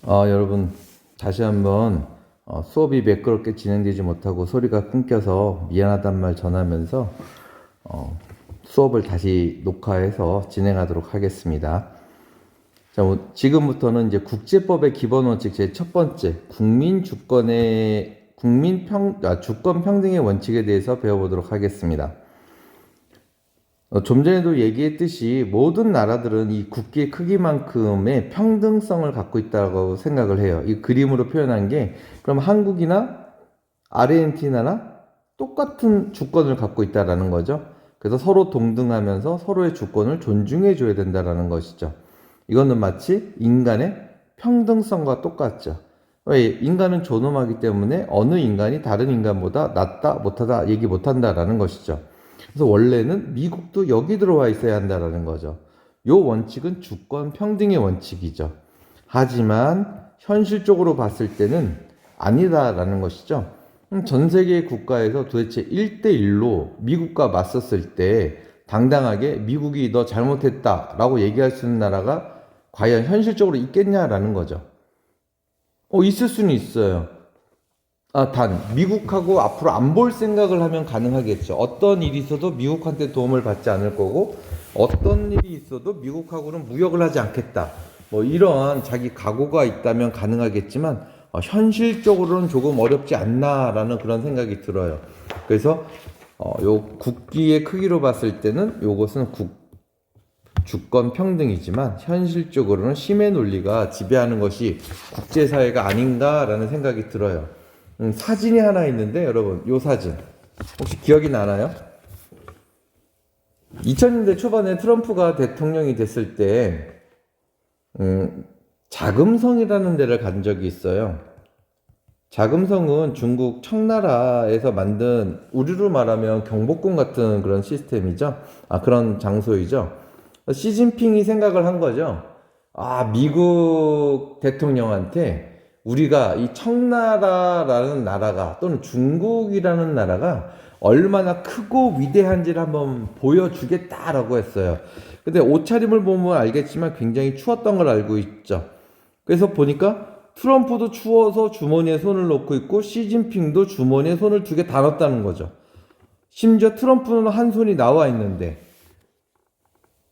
여러분, 다시 한번 수업이 매끄럽게 진행되지 못하고 소리가 끊겨서 미안하단 말 전하면서 수업을 다시 녹화해서 진행하도록 하겠습니다. 자, 지금부터는 이제 국제법의 기본 원칙 제 첫 번째 주권 평등의 원칙에 대해서 배워보도록 하겠습니다. 좀 전에도 얘기했듯이 모든 나라들은 이 국기의 크기만큼의 평등성을 갖고 있다고 생각을 해요. 이 그림으로 표현한 게 그럼 한국이나 아르헨티나나 똑같은 주권을 갖고 있다라는 거죠. 그래서 서로 동등하면서 서로의 주권을 존중해 줘야 된다라는 것이죠. 이거는 마치 인간의 평등성과 똑같죠. 왜? 인간은 존엄하기 때문에 어느 인간이 다른 인간보다 낫다 못하다 얘기 못한다라는 것이죠. 그래서 원래는 미국도 여기 들어와 있어야 한다라는 거죠. 요 원칙은 주권 평등의 원칙이죠. 하지만 현실적으로 봤을 때는 아니다라는 것이죠. 전 세계 국가에서 도대체 1대1로 미국과 맞섰을 때 당당하게 미국이 너 잘못했다라고 얘기할 수 있는 나라가 과연 현실적으로 있겠냐라는 거죠. 있을 수는 있어요. 단 미국하고 앞으로 안 볼 생각을 하면 가능하겠죠. 어떤 일이 있어도 미국한테 도움을 받지 않을 거고 어떤 일이 있어도 미국하고는 무역을 하지 않겠다. 뭐 이런 자기 각오가 있다면 가능하겠지만 현실적으로는 조금 어렵지 않나라는 그런 생각이 들어요. 그래서 요 국기의 크기로 봤을 때는 요것은 주권 평등이지만 현실적으로는 힘의 논리가 지배하는 것이 국제사회가 아닌가라는 생각이 들어요. 사진이 하나 있는데 여러분 요 사진 혹시 기억이 나나요? 2000년대 초반에 트럼프가 대통령이 됐을 때 자금성이라는 데를 간 적이 있어요. 자금성은 중국 청나라에서 만든 우리로 말하면 경복궁 같은 그런 시스템이죠. 그런 장소이죠. 시진핑이 생각을 한 거죠. 미국 대통령한테 우리가 이 청나라라는 나라가 또는 중국이라는 나라가 얼마나 크고 위대한지를 한번 보여주겠다라고 했어요. 근데 옷차림을 보면 알겠지만 굉장히 추웠던 걸 알고 있죠. 그래서 보니까 트럼프도 추워서 주머니에 손을 넣고 있고 시진핑도 주머니에 손을 두 개 다 넣었다는 거죠. 심지어 트럼프는 한 손이 나와 있는데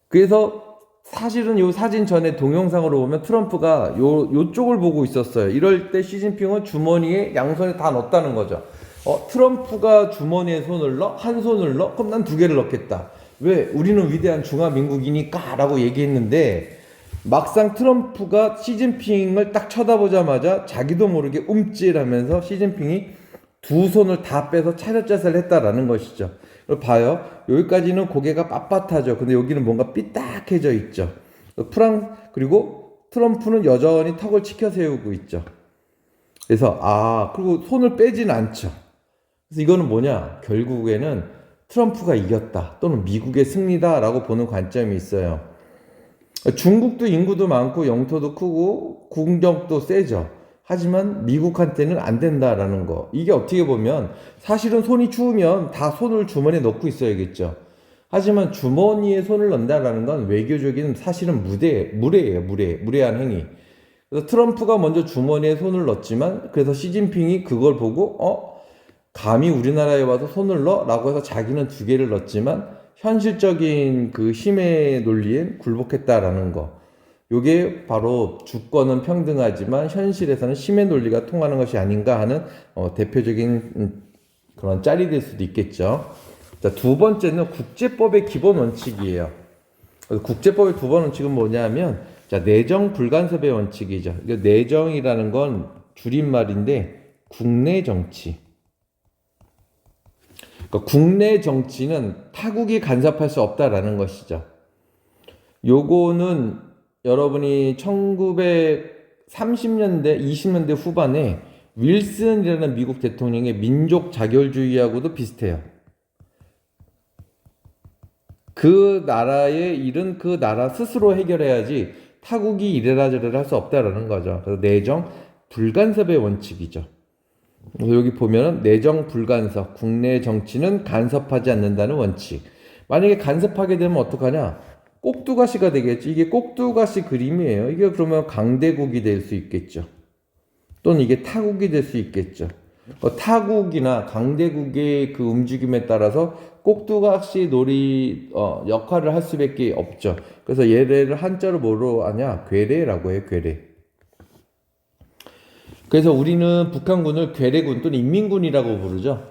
그래서 사실은 이 사진 전에 동영상으로 보면 트럼프가 요쪽을 보고 있었어요. 이럴 때 시진핑은 주머니에 양손에 다 넣었다는 거죠. 트럼프가 주머니에 손을 넣어? 한 손을 넣어? 그럼 난 두 개를 넣겠다. 왜? 우리는 위대한 중화민국이니까 라고 얘기했는데 막상 트럼프가 시진핑을 딱 쳐다보자마자 자기도 모르게 움찔하면서 시진핑이 두 손을 다 빼서 차렷자세를 했다라는 것이죠. 봐요. 여기까지는 고개가 빳빳하죠. 근데 여기는 뭔가 삐딱해져 있죠. 그리고 트럼프는 여전히 턱을 치켜 세우고 있죠. 그래서 그리고 손을 빼진 않죠. 그래서 이거는 뭐냐? 결국에는 트럼프가 이겼다 또는 미국의 승리다라고 보는 관점이 있어요. 중국도 인구도 많고 영토도 크고 국력도 세죠. 하지만 미국한테는 안 된다라는 거. 이게 어떻게 보면 사실은 손이 추우면 다 손을 주머니에 넣고 있어야겠죠. 하지만 주머니에 손을 넣는다라는 건 외교적인 사실은 무례한 행위. 그래서 트럼프가 먼저 주머니에 손을 넣었지만 그래서 시진핑이 그걸 보고 감히 우리나라에 와서 손을 넣어? 라고 해서 자기는 두 개를 넣었지만 현실적인 그 힘의 논리엔 굴복했다라는 거. 요게 바로 주권은 평등하지만 현실에서는 힘의 논리가 통하는 것이 아닌가 하는 대표적인 그런 짤이 될 수도 있겠죠. 자, 두 번째는 국제법의 기본 원칙이에요. 국제법의 두 번째 원칙은 뭐냐면 내정 불간섭의 원칙이죠. 내정이라는 건 줄임말인데 국내 정치. 그러니까 국내 정치는 타국이 간섭할 수 없다라는 것이죠. 요거는 여러분이 1930년대, 20년대 후반에 윌슨이라는 미국 대통령의 민족 자결주의하고도 비슷해요. 그 나라의 일은 그 나라 스스로 해결해야지 타국이 이래라 저래라 할 수 없다라는 거죠. 그래서 내정 불간섭의 원칙이죠. 그래서 여기 보면은 내정 불간섭, 국내 정치는 간섭하지 않는다는 원칙. 만약에 간섭하게 되면 어떡하냐? 꼭두가시가 되겠지. 이게 꼭두가시 그림이에요. 이게 그러면 강대국이 될 수 있겠죠. 또는 이게 타국이 될 수 있겠죠. 타국이나 강대국의 그 움직임에 따라서 꼭두각시 역할을 할 수밖에 없죠. 그래서 얘를 한자로 뭐로 하냐? 괴뢰라고 해요. 괴뢰. 그래서 우리는 북한군을 괴뢰군 또는 인민군이라고 부르죠.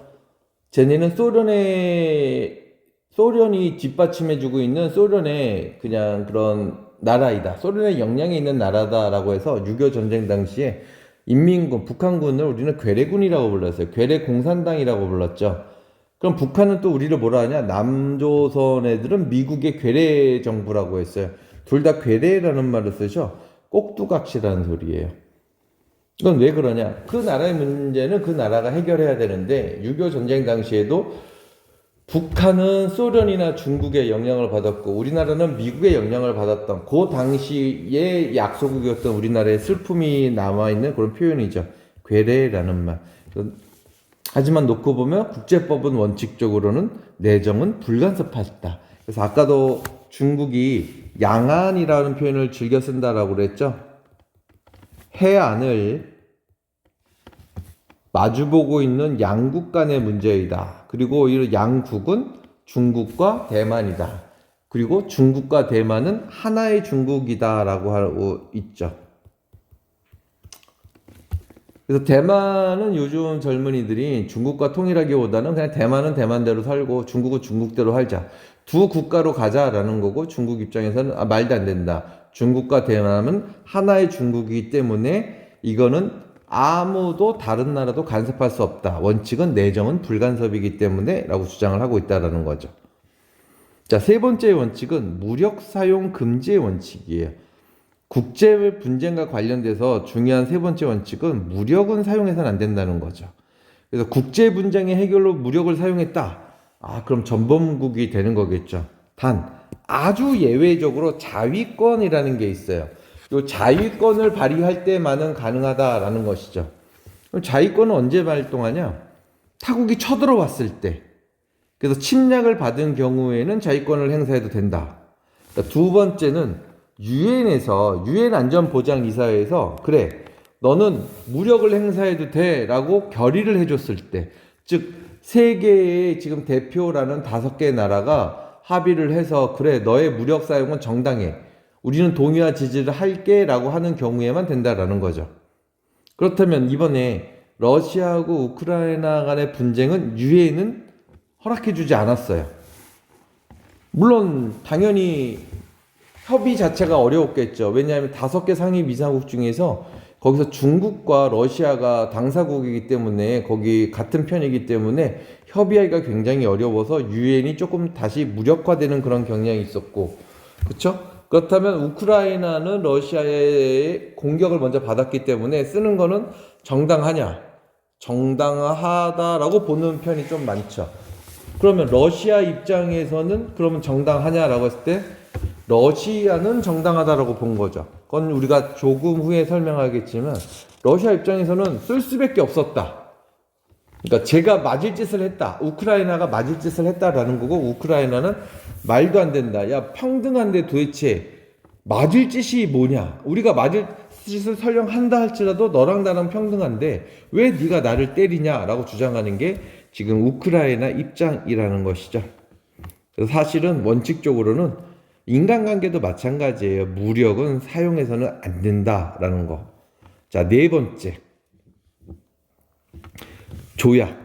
쟤네는 소련이 뒷받침해주고 있는 소련의 그냥 그런 나라이다. 소련의 영향이 있는 나라다라고 해서 6.25 전쟁 당시에 인민군, 북한군을 우리는 괴뢰군이라고 불렀어요. 괴뢰공산당이라고 불렀죠. 그럼 북한은 또 우리를 뭐라 하냐? 남조선 애들은 미국의 괴뢰 정부라고 했어요. 둘 다 괴뢰라는 말을 쓰죠. 꼭두각시라는 소리예요. 이건 왜 그러냐? 그 나라의 문제는 그 나라가 해결해야 되는데 6.25 전쟁 당시에도 북한은 소련이나 중국의 영향을 받았고 우리나라는 미국의 영향을 받았던 그 당시의 약소국이었던 우리나라의 슬픔이 남아있는 그런 표현이죠. 괴뢰라는 말. 하지만 놓고 보면 국제법은 원칙적으로는 내정은 불간섭하다. 그래서 아까도 중국이 양안이라는 표현을 즐겨 쓴다라고 그랬죠. 해안을 마주보고 있는 양국 간의 문제이다. 그리고 이 양국은 중국과 대만이다. 그리고 중국과 대만은 하나의 중국이다라고 하고 있죠. 그래서 대만은 요즘 젊은이들이 중국과 통일하기보다는 그냥 대만은 대만대로 살고 중국은 중국대로 살자. 두 국가로 가자라는 거고 중국 입장에서는 말도 안 된다. 중국과 대만은 하나의 중국이기 때문에 이거는 아무도 다른 나라도 간섭할 수 없다. 원칙은 내정은 불간섭이기 때문에 라고 주장을 하고 있다는 거죠. 자, 세 번째 원칙은 무력 사용 금지의 원칙이에요. 국제 분쟁과 관련돼서 중요한 세 번째 원칙은 무력은 사용해서는 안 된다는 거죠. 그래서 국제 분쟁의 해결로 무력을 사용했다. 그럼 전범국이 되는 거겠죠. 단 아주 예외적으로 자위권이라는 게 있어요. 이 자위권을 발휘할 때만은 가능하다라는 것이죠. 그럼 자위권은 언제 발동하냐? 타국이 쳐들어왔을 때. 그래서 침략을 받은 경우에는 자위권을 행사해도 된다. 그러니까 두 번째는 유엔에서 유엔 안전보장이사회에서 그래 너는 무력을 행사해도 돼 라고 결의를 해줬을 때, 즉 세계의 지금 대표라는 5개 나라가 합의를 해서 그래 너의 무력 사용은 정당해, 우리는 동의와 지지를 할게 라고 하는 경우에만 된다라는 거죠. 그렇다면 이번에 러시아하고 우크라이나 간의 분쟁은 유엔은 허락해주지 않았어요. 물론 당연히 협의 자체가 어려웠겠죠. 왜냐하면 5개 상임 이사국 중에서 거기서 중국과 러시아가 당사국이기 때문에 거기 같은 편이기 때문에 협의하기가 굉장히 어려워서 유엔이 조금 다시 무력화되는 그런 경향이 있었고, 그렇죠? 그렇다면 우크라이나는 러시아의 공격을 먼저 받았기 때문에 쓰는 거는 정당하냐? 정당하다라고 보는 편이 좀 많죠. 그러면 러시아 입장에서는 그러면 정당하냐라고 했을 때 러시아는 정당하다라고 본 거죠. 그건 우리가 조금 후에 설명하겠지만 러시아 입장에서는 쓸 수밖에 없었다. 그러니까 제가 맞을 짓을 했다. 우크라이나가 맞을 짓을 했다라는 거고 우크라이나는 말도 안 된다. 야, 평등한데 도대체 맞을 짓이 뭐냐? 우리가 맞을 짓을 설령 한다 할지라도 너랑 나랑 평등한데 왜 네가 나를 때리냐라고 주장하는 게 지금 우크라이나 입장이라는 것이죠. 그래서 사실은 원칙적으로는 인간관계도 마찬가지예요. 무력은 사용해서는 안 된다라는 거. 자, 네 번째. 조약.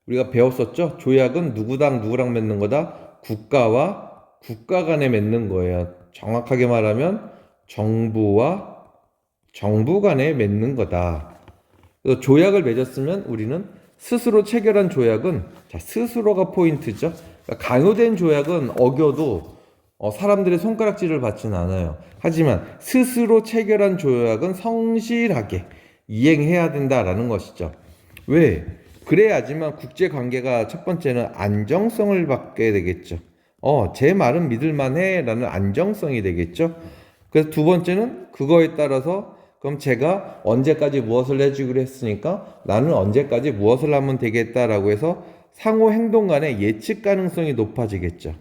우리가 배웠었죠? 조약은 누구랑 누구랑 맺는 거다? 국가와 국가 간에 맺는 거예요. 정확하게 말하면 정부와 정부 간에 맺는 거다. 그래서 조약을 맺었으면 우리는 스스로 체결한 조약은 스스로가 포인트죠. 그러니까 강요된 조약은 어겨도 사람들의 손가락질을 받지는 않아요. 하지만 스스로 체결한 조약은 성실하게 이행해야 된다라는 것이죠. 왜? 그래야지만 국제관계가 첫 번째는 안정성을 받게 되겠죠. 제 말은 믿을만해 라는 안정성이 되겠죠. 그래서 두 번째는 그거에 따라서 그럼 제가 언제까지 무엇을 해주기로 했으니까 나는 언제까지 무엇을 하면 되겠다라고 해서 상호 행동 간의 예측 가능성이 높아지겠죠.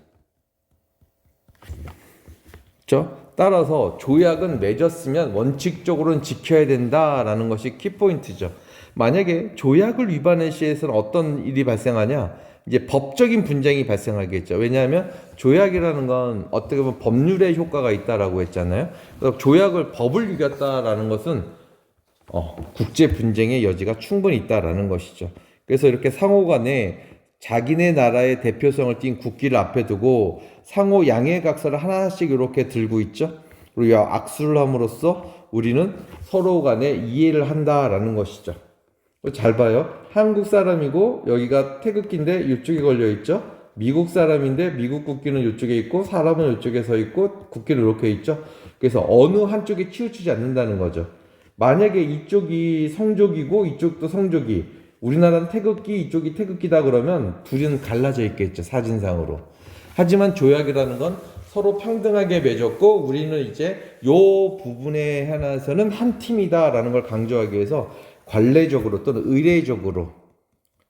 그렇죠? 따라서 조약은 맺었으면 원칙적으로는 지켜야 된다라는 것이 키포인트죠. 만약에 조약을 위반한 시에서는 어떤 일이 발생하냐? 이제 법적인 분쟁이 발생하겠죠. 왜냐하면 조약이라는 건 어떻게 보면 법률의 효과가 있다라고 했잖아요. 그래서 조약을 법을 이겼다라는 것은 국제 분쟁의 여지가 충분히 있다라는 것이죠. 그래서 이렇게 상호간에 자기네 나라의 대표성을 띈 국기를 앞에 두고 상호 양해각서를 하나씩 이렇게 들고 있죠. 그리고 악수를 함으로써 우리는 서로 간에 이해를 한다라는 것이죠. 잘 봐요. 한국 사람이고 여기가 태극기인데 이쪽에 걸려 있죠. 미국 사람인데 미국 국기는 이쪽에 있고 사람은 이쪽에 서 있고 국기는 이렇게 있죠. 그래서 어느 한쪽에 치우치지 않는다는 거죠. 만약에 이쪽이 성족이고 이쪽도 성족이, 우리나라는 태극기 이쪽이 태극기다 그러면 둘은 갈라져 있겠죠, 사진상으로. 하지만 조약이라는 건 서로 평등하게 맺었고 우리는 이제 요 부분에 하나서는 한 팀이다라는 걸 강조하기 위해서 관례적으로 또는 의례적으로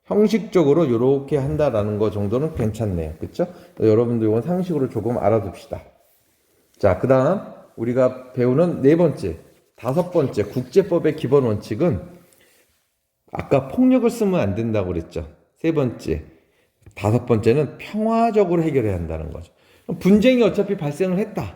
형식적으로 이렇게 한다라는 거 정도는 괜찮네요. 그렇죠? 여러분들 이건 상식으로 조금 알아둡시다. 자, 그 다음 우리가 배우는 네 번째, 다섯 번째 국제법의 기본 원칙은 아까 폭력을 쓰면 안 된다고 그랬죠. 세 번째, 다섯 번째는 평화적으로 해결해야 한다는 거죠. 분쟁이 어차피 발생을 했다.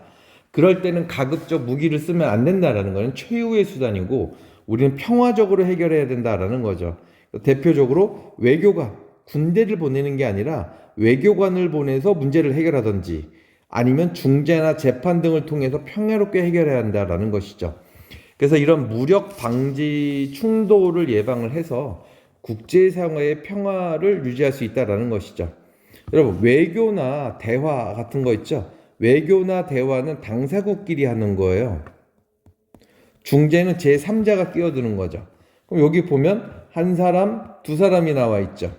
그럴 때는 가급적 무기를 쓰면 안 된다라는 것은 최후의 수단이고 우리는 평화적으로 해결해야 된다라는 거죠. 대표적으로 외교관, 군대를 보내는 게 아니라 외교관을 보내서 문제를 해결하든지 아니면 중재나 재판 등을 통해서 평화롭게 해결해야 한다라는 것이죠. 그래서 이런 무력 방지 충돌을 예방을 해서 국제상의 평화를 유지할 수 있다라는 것이죠. 여러분, 외교나 대화 같은 거 있죠? 외교나 대화는 당사국끼리 하는 거예요. 중재는 제3자가 끼어드는 거죠. 그럼 여기 보면 한 사람, 두 사람이 나와 있죠.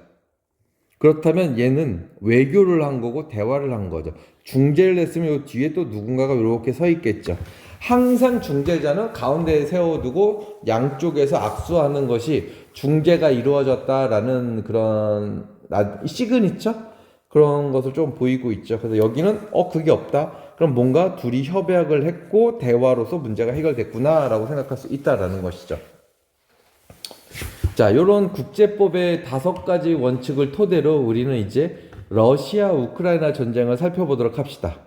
그렇다면 얘는 외교를 한 거고 대화를 한 거죠. 중재를 했으면 요 뒤에 또 누군가가 이렇게 서 있겠죠. 항상 중재자는 가운데에 세워두고 양쪽에서 악수하는 것이 중재가 이루어졌다라는 그런 시그니처? 그런 것을 좀 보이고 있죠. 그래서 여기는 그게 없다. 그럼 뭔가 둘이 협약을 했고 대화로서 문제가 해결됐구나라고 생각할 수 있다라는 것이죠. 자, 이런 국제법의 5가지 원칙을 토대로 우리는 이제 러시아 우크라이나 전쟁을 살펴보도록 합시다.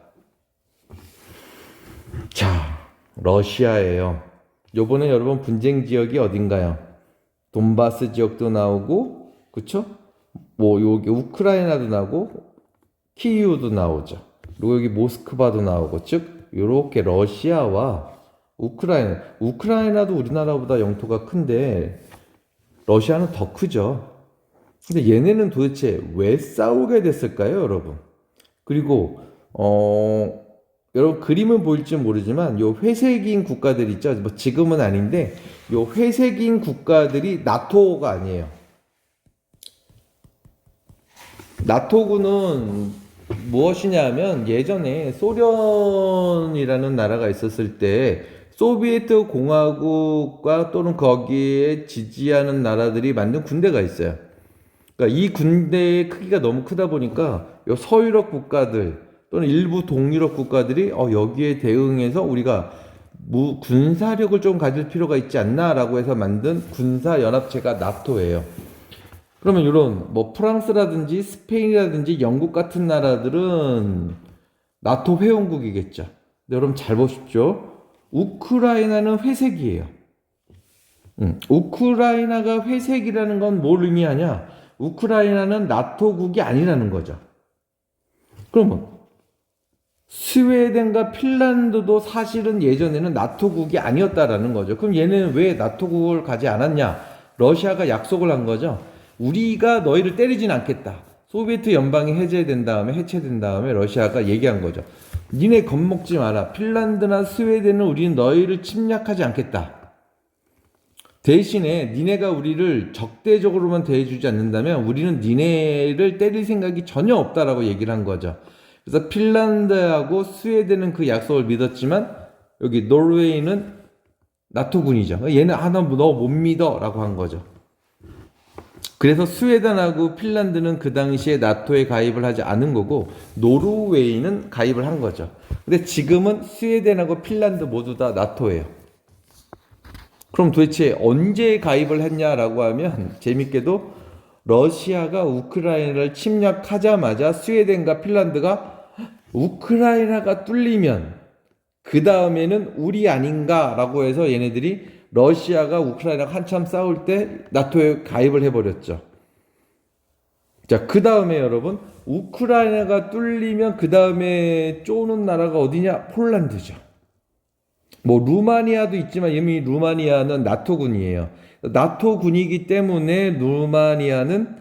자, 러시아예요. 요번에 여러분 분쟁 지역이 어딘가요? 돈바스 지역도 나오고, 그쵸? 뭐 여기 우크라이나도 나오고 키이우도 나오죠. 그리고 여기 모스크바도 나오고, 즉 요렇게 러시아와 우크라이나도 우리나라보다 영토가 큰데 러시아는 더 크죠. 근데 얘네는 도대체 왜 싸우게 됐을까요, 여러분? 그리고 여러분 그림은 보일지 모르지만 요 회색인 국가들 있죠. 뭐 지금은 아닌데 요 회색인 국가들이 나토가 아니에요. 나토군은 무엇이냐면 예전에 소련이라는 나라가 있었을 때 소비에트 공화국과 또는 거기에 지지하는 나라들이 만든 군대가 있어요. 그러니까 이 군대의 크기가 너무 크다 보니까 요 서유럽 국가들 또는 일부 동유럽 국가들이 여기에 대응해서 우리가 군사력을 좀 가질 필요가 있지 않나라고 해서 만든 군사연합체가 나토예요. 그러면 이런 뭐 프랑스라든지 스페인이라든지 영국 같은 나라들은 나토 회원국이겠죠. 근데 여러분 잘 보십시오. 우크라이나는 회색이에요. 우크라이나가 회색이라는 건 뭘 의미하냐? 우크라이나는 나토국이 아니라는 거죠. 그러면 스웨덴과 핀란드도 사실은 예전에는 나토국이 아니었다라는 거죠. 그럼 얘네는 왜 나토국을 가지 않았냐? 러시아가 약속을 한 거죠. 우리가 너희를 때리진 않겠다. 소비에트 연방이 해체된 다음에 러시아가 얘기한 거죠. 니네 겁먹지 마라. 핀란드나 스웨덴은 우리는 너희를 침략하지 않겠다. 대신에 니네가 우리를 적대적으로만 대해주지 않는다면 우리는 니네를 때릴 생각이 전혀 없다라고 얘기를 한 거죠. 그래서 핀란드하고 스웨덴은 그 약속을 믿었지만 여기 노르웨이는 나토군이죠. 얘는 너 못 믿어 라고 한 거죠. 그래서 스웨덴하고 핀란드는 그 당시에 나토에 가입을 하지 않은 거고 노르웨이는 가입을 한 거죠. 근데 지금은 스웨덴하고 핀란드 모두 다 나토예요. 그럼 도대체 언제 가입을 했냐라고 하면 재밌게도 러시아가 우크라이나를 침략하자마자 스웨덴과 핀란드가 우크라이나가 뚫리면 그 다음에는 우리 아닌가라고 해서 얘네들이 러시아가 우크라이나가 한참 싸울 때 나토에 가입을 해버렸죠. 자, 그 다음에 여러분 우크라이나가 뚫리면 그 다음에 쪼는 나라가 어디냐? 폴란드죠. 뭐 루마니아도 있지만 이미 루마니아는 나토군이에요. 나토군이기 때문에 루마니아는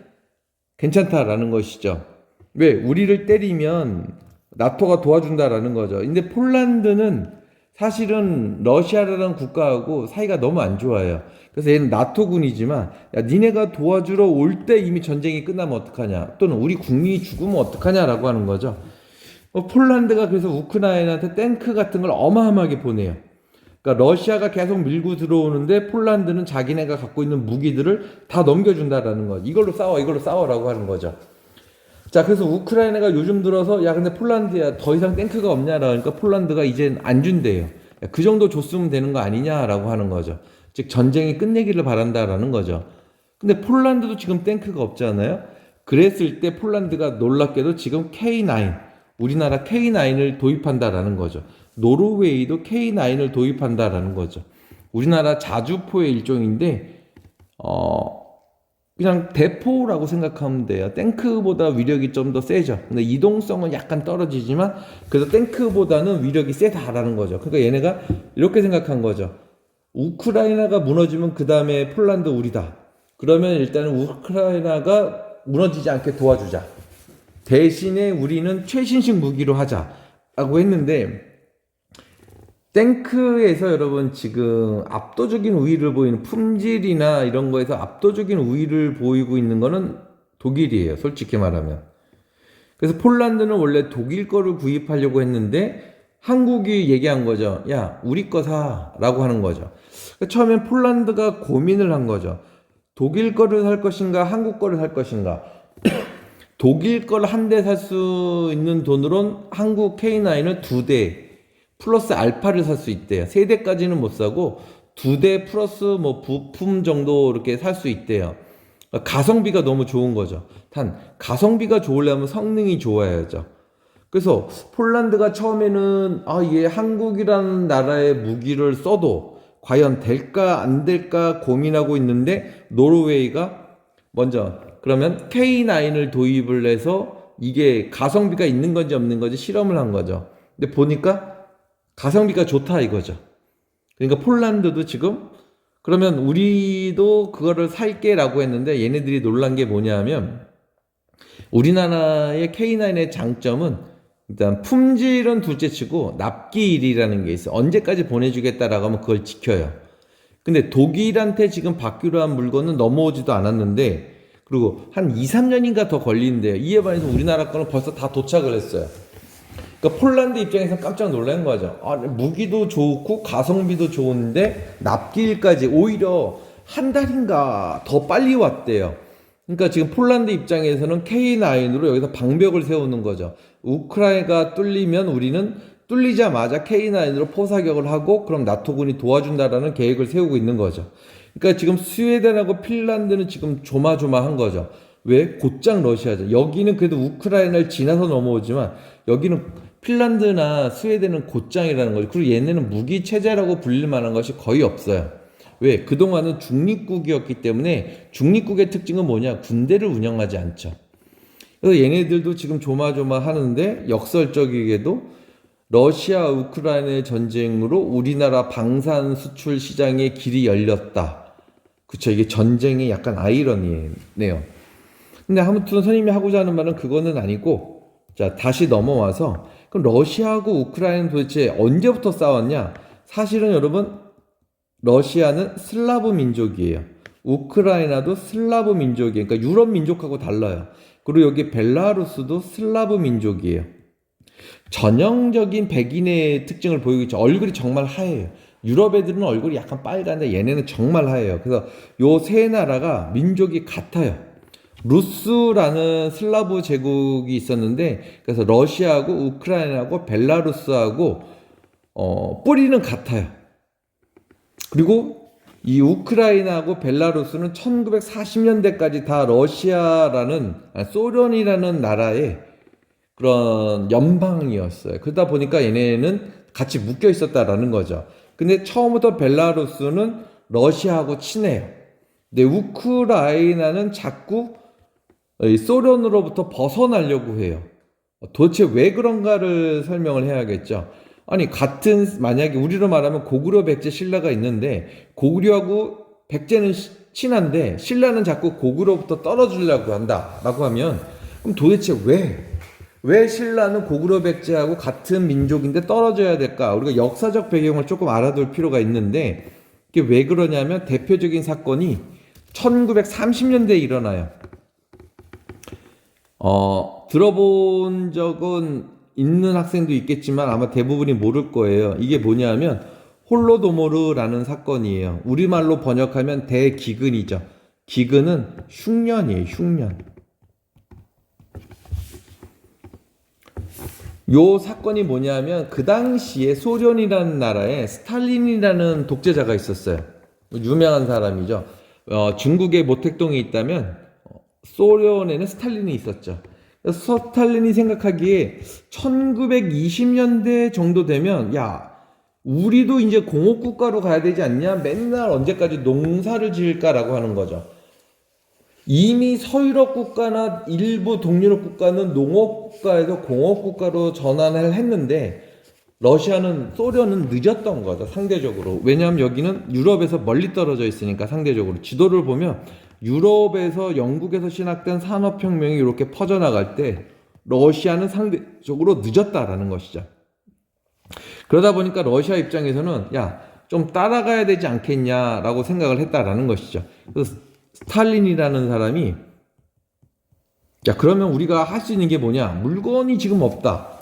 괜찮다라는 것이죠. 왜? 우리를 때리면 나토가 도와준다라는 거죠. 근데 폴란드는 사실은 러시아라는 국가하고 사이가 너무 안 좋아요. 그래서 얘는 나토군이지만 야, 니네가 도와주러 올 때 이미 전쟁이 끝나면 어떡하냐, 또는 우리 국민이 죽으면 어떡하냐라고 하는 거죠. 폴란드가 그래서 우크라이나한테 탱크 같은 걸 어마어마하게 보내요. 그러니까 러시아가 계속 밀고 들어오는데 폴란드는 자기네가 갖고 있는 무기들을 다 넘겨준다라는 거죠. 이걸로 싸워라고 하는 거죠. 자, 그래서 우크라이나가 요즘 들어서 야 근데 폴란드야 더 이상 탱크가 없냐라 그러니까 폴란드가 이젠 안 준대요. 야, 그 정도 줬으면 되는 거 아니냐라고 하는 거죠. 즉 전쟁이 끝내기를 바란다라는 거죠. 근데 폴란드도 지금 탱크가 없잖아요. 그랬을 때 폴란드가 놀랍게도 지금 K9, 우리나라 K9을 도입한다라는 거죠. 노르웨이도 K9을 도입한다라는 거죠. 우리나라 자주포의 일종인데 그냥 대포라고 생각하면 돼요. 탱크보다 위력이 좀 더 세죠. 근데 이동성은 약간 떨어지지만 그래서 탱크보다는 위력이 세다라는 거죠. 그러니까 얘네가 이렇게 생각한 거죠. 우크라이나가 무너지면 그 다음에 폴란드 우리다. 그러면 일단은 우크라이나가 무너지지 않게 도와주자. 대신에 우리는 최신식 무기로 하자라고 했는데 탱크에서 여러분 지금 압도적인 우위를 보이는 품질이나 이런 거에서 압도적인 우위를 보이고 있는 거는 독일이에요. 솔직히 말하면. 그래서 폴란드는 원래 독일 거를 구입하려고 했는데 한국이 얘기한 거죠. 야, 우리 거 사라고 하는 거죠. 그러니까 처음엔 폴란드가 고민을 한 거죠. 독일 거를 살 것인가 한국 거를 살 것인가. 독일 걸 한 대 살 수 있는 돈으론 한국 K9을 2대 플러스 알파를 살 수 있대요. 3대까지는 못 사고 2대 플러스 뭐 부품 정도 이렇게 살 수 있대요. 가성비가 너무 좋은 거죠. 단 가성비가 좋으려면 성능이 좋아야죠. 그래서 폴란드가 처음에는 얘 한국이라는 나라의 무기를 써도 과연 될까 안 될까 고민하고 있는데 노르웨이가 먼저 그러면 K9을 도입을 해서 이게 가성비가 있는 건지 없는 건지 실험을 한 거죠. 근데 보니까 가성비가 좋다 이거죠. 그러니까 폴란드도 지금 그러면 우리도 그거를 살게라고 했는데 얘네들이 놀란 게 뭐냐면 우리나라의 K9의 장점은 일단 품질은 둘째치고 납기일이라는 게 있어요. 언제까지 보내주겠다라고 하면 그걸 지켜요. 근데 독일한테 지금 받기로 한 물건은 넘어오지도 않았는데 그리고 한 2, 3년인가 더 걸리는데요. 이에 반해서 우리나라 거는 벌써 다 도착을 했어요. 그러니까 폴란드 입장에서 깜짝 놀란 거죠. 무기도 좋고 가성비도 좋은데 납기일까지 오히려 한 달인가 더 빨리 왔대요. 그러니까 지금 폴란드 입장에서는 K9으로 여기서 방벽을 세우는 거죠. 우크라이나가 뚫리면 우리는 뚫리자마자 K9으로 포사격을 하고 그럼 나토군이 도와준다라는 계획을 세우고 있는 거죠. 그러니까 지금 스웨덴하고 핀란드는 지금 조마조마한 거죠. 왜? 곧장 러시아죠. 여기는 그래도 우크라이나를 지나서 넘어오지만 여기는 핀란드나 스웨덴은 곧장이라는 거죠. 그리고 얘네는 무기 체제라고 불릴 만한 것이 거의 없어요. 왜? 그동안은 중립국이었기 때문에 중립국의 특징은 뭐냐? 군대를 운영하지 않죠. 그래서 얘네들도 지금 조마조마하는데 역설적이게도 러시아 우크라이나의 전쟁으로 우리나라 방산 수출 시장의 길이 열렸다. 그쵸? 이게 전쟁의 약간 아이러니네요. 근데 아무튼 선생님이 하고자 하는 말은 그거는 아니고 자 다시 넘어와서 그럼 러시아하고 우크라이나는 도대체 언제부터 싸웠냐? 사실은 여러분 러시아는 슬라브 민족이에요. 우크라이나도 슬라브 민족이에요. 그러니까 유럽 민족하고 달라요. 그리고 여기 벨라루스도 슬라브 민족이에요. 전형적인 백인의 특징을 보이고 있죠. 얼굴이 정말 하얘요. 유럽 애들은 얼굴이 약간 빨간데 얘네는 정말 하얘요. 그래서 요 세 나라가 민족이 같아요. 루스라는 슬라브 제국이 있었는데, 그래서 러시아하고 우크라이나하고 벨라루스하고 뿌리는 같아요. 그리고 이 우크라이나하고 벨라루스는 1940년대까지 다 소련이라는 나라의 그런 연방이었어요. 그러다 보니까 얘네는 같이 묶여 있었다라는 거죠. 근데 처음부터 벨라루스는 러시아하고 친해요. 근데 우크라이나는 자꾸 소련으로부터 벗어나려고 해요. 도대체 왜 그런가를 설명을 해야겠죠. 아니, 만약에 우리로 말하면 고구려, 백제, 신라가 있는데, 고구려하고 백제는 친한데, 신라는 자꾸 고구려부터 떨어지려고 한다라고 하면, 그럼 도대체 왜 신라는 고구려, 백제하고 같은 민족인데 떨어져야 될까? 우리가 역사적 배경을 조금 알아둘 필요가 있는데, 이게 왜 그러냐면, 대표적인 사건이 1930년대에 일어나요. 들어본 적은 있는 학생도 있겠지만 아마 대부분이 모를 거예요. 이게 뭐냐면 홀로도모르라는 사건이에요. 우리말로 번역하면 대기근이죠. 기근은 흉년이에요. 흉년. 요 사건이 뭐냐면 그 당시에 소련이라는 나라에 스탈린이라는 독재자가 있었어요. 유명한 사람이죠. 중국에 모택동이 있다면 소련에는 스탈린이 있었죠. 스탈린이 생각하기에 1920년대 정도 되면 야, 우리도 이제 공업국가로 가야 되지 않냐? 맨날 언제까지 농사를 지을까라고 하는 거죠. 이미 서유럽 국가나 일부 동유럽 국가는 농업국가에서 공업국가로 전환을 했는데 소련은 늦었던 거죠, 상대적으로. 왜냐하면 여기는 유럽에서 멀리 떨어져 있으니까 상대적으로. 지도를 보면 유럽에서 영국에서 시작된 산업혁명이 이렇게 퍼져나갈 때 러시아는 상대적으로 늦었다라는 것이죠. 그러다 보니까 러시아 입장에서는 야, 좀 따라가야 되지 않겠냐라고 생각을 했다라는 것이죠. 그래서 스탈린이라는 사람이 야, 그러면 우리가 할 수 있는 게 뭐냐? 물건이 지금 없다.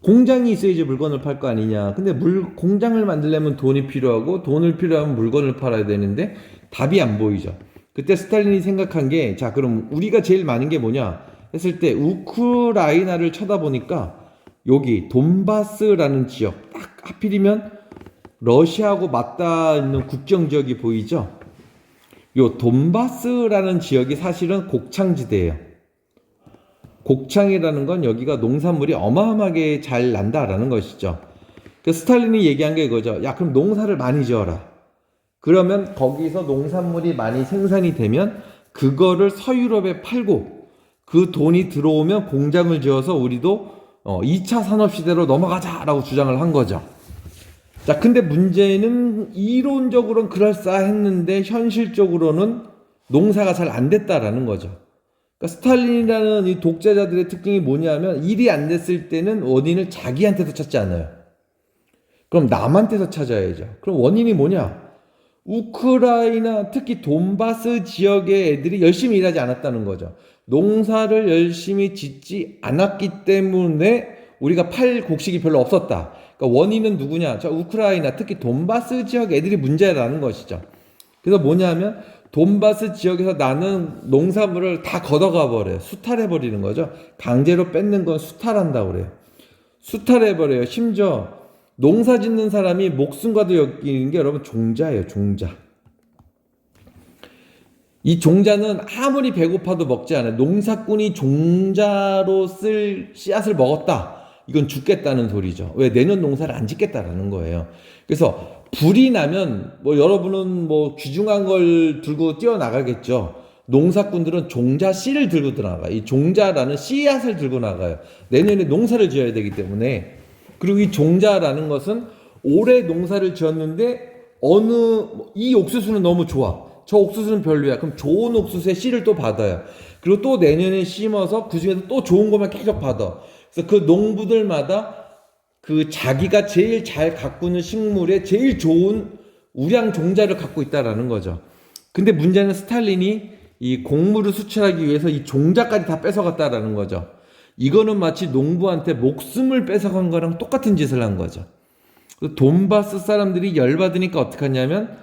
공장이 있어야지 물건을 팔 거 아니냐. 근데 공장을 만들려면 돈이 필요하고 돈을 필요하면 물건을 팔아야 되는데 답이 안 보이죠. 그때 스탈린이 생각한 게, 자, 그럼 우리가 제일 많은 게 뭐냐 했을 때 우크라이나를 쳐다보니까 여기 돈바스라는 지역, 딱 하필이면 러시아하고 맞닿아 있는 국경 지역이 보이죠. 요 돈바스라는 지역이 사실은 곡창지대예요. 곡창이라는 건 여기가 농산물이 어마어마하게 잘 난다라는 것이죠. 그 스탈린이 얘기한 게 이거죠. 야, 그럼 농사를 많이 지어라. 그러면 거기서 농산물이 많이 생산이 되면 그거를 서유럽에 팔고 그 돈이 들어오면 공장을 지어서 우리도 2차 산업시대로 넘어가자라고 주장을 한 거죠. 자, 근데 문제는 이론적으로는 그럴싸했는데 현실적으로는 농사가 잘 안 됐다라는 거죠. 그러니까 스탈린이라는 이 독재자들의 특징이 뭐냐면 일이 안 됐을 때는 원인을 자기한테서 찾지 않아요. 그럼 남한테서 찾아야죠. 그럼 원인이 뭐냐? 우크라이나, 특히 돈바스 지역의 애들이 열심히 일하지 않았다는 거죠. 농사를 열심히 짓지 않았기 때문에 우리가 팔 곡식이 별로 없었다. 그러니까 원인은 누구냐? 저 우크라이나, 특히 돈바스 지역 애들이 문제라는 것이죠. 그래서 뭐냐면 돈바스 지역에서 나는 농산물을 다 걷어가 버려요. 수탈해 버리는 거죠. 강제로 뺏는 건 수탈한다고 그래요. 수탈해 버려요. 심지어 농사 짓는 사람이 목숨과도 엮이는 게 여러분 종자예요. 종자. 이 종자는 아무리 배고파도 먹지 않아요. 농사꾼이 종자로 쓸 씨앗을 먹었다. 이건 죽겠다는 소리죠. 왜? 내년 농사를 안 짓겠다라는 거예요. 그래서 불이 나면 여러분은 귀중한 걸 들고 뛰어나가겠죠. 농사꾼들은 종자 씨를 들고 들어나가요. 이 종자라는 씨앗을 들고 나가요. 내년에 농사를 지어야 되기 때문에. 그리고 이 종자라는 것은 올해 농사를 지었는데 이 옥수수는 너무 좋아. 저 옥수수는 별로야. 그럼 좋은 옥수수의 씨를 또 받아요. 그리고 또 내년에 심어서 그 중에서 또 좋은 것만 계속 받아. 그래서 그 농부들마다 그 자기가 제일 잘 가꾸는 식물에 제일 좋은 우량 종자를 갖고 있다라는 거죠. 근데 문제는 스탈린이 이 곡물을 수출하기 위해서 이 종자까지 다 뺏어갔다라는 거죠. 이거는 마치 농부한테 목숨을 뺏어간 거랑 똑같은 짓을 한 거죠. 돈바스 사람들이 열받으니까 어떡하냐면,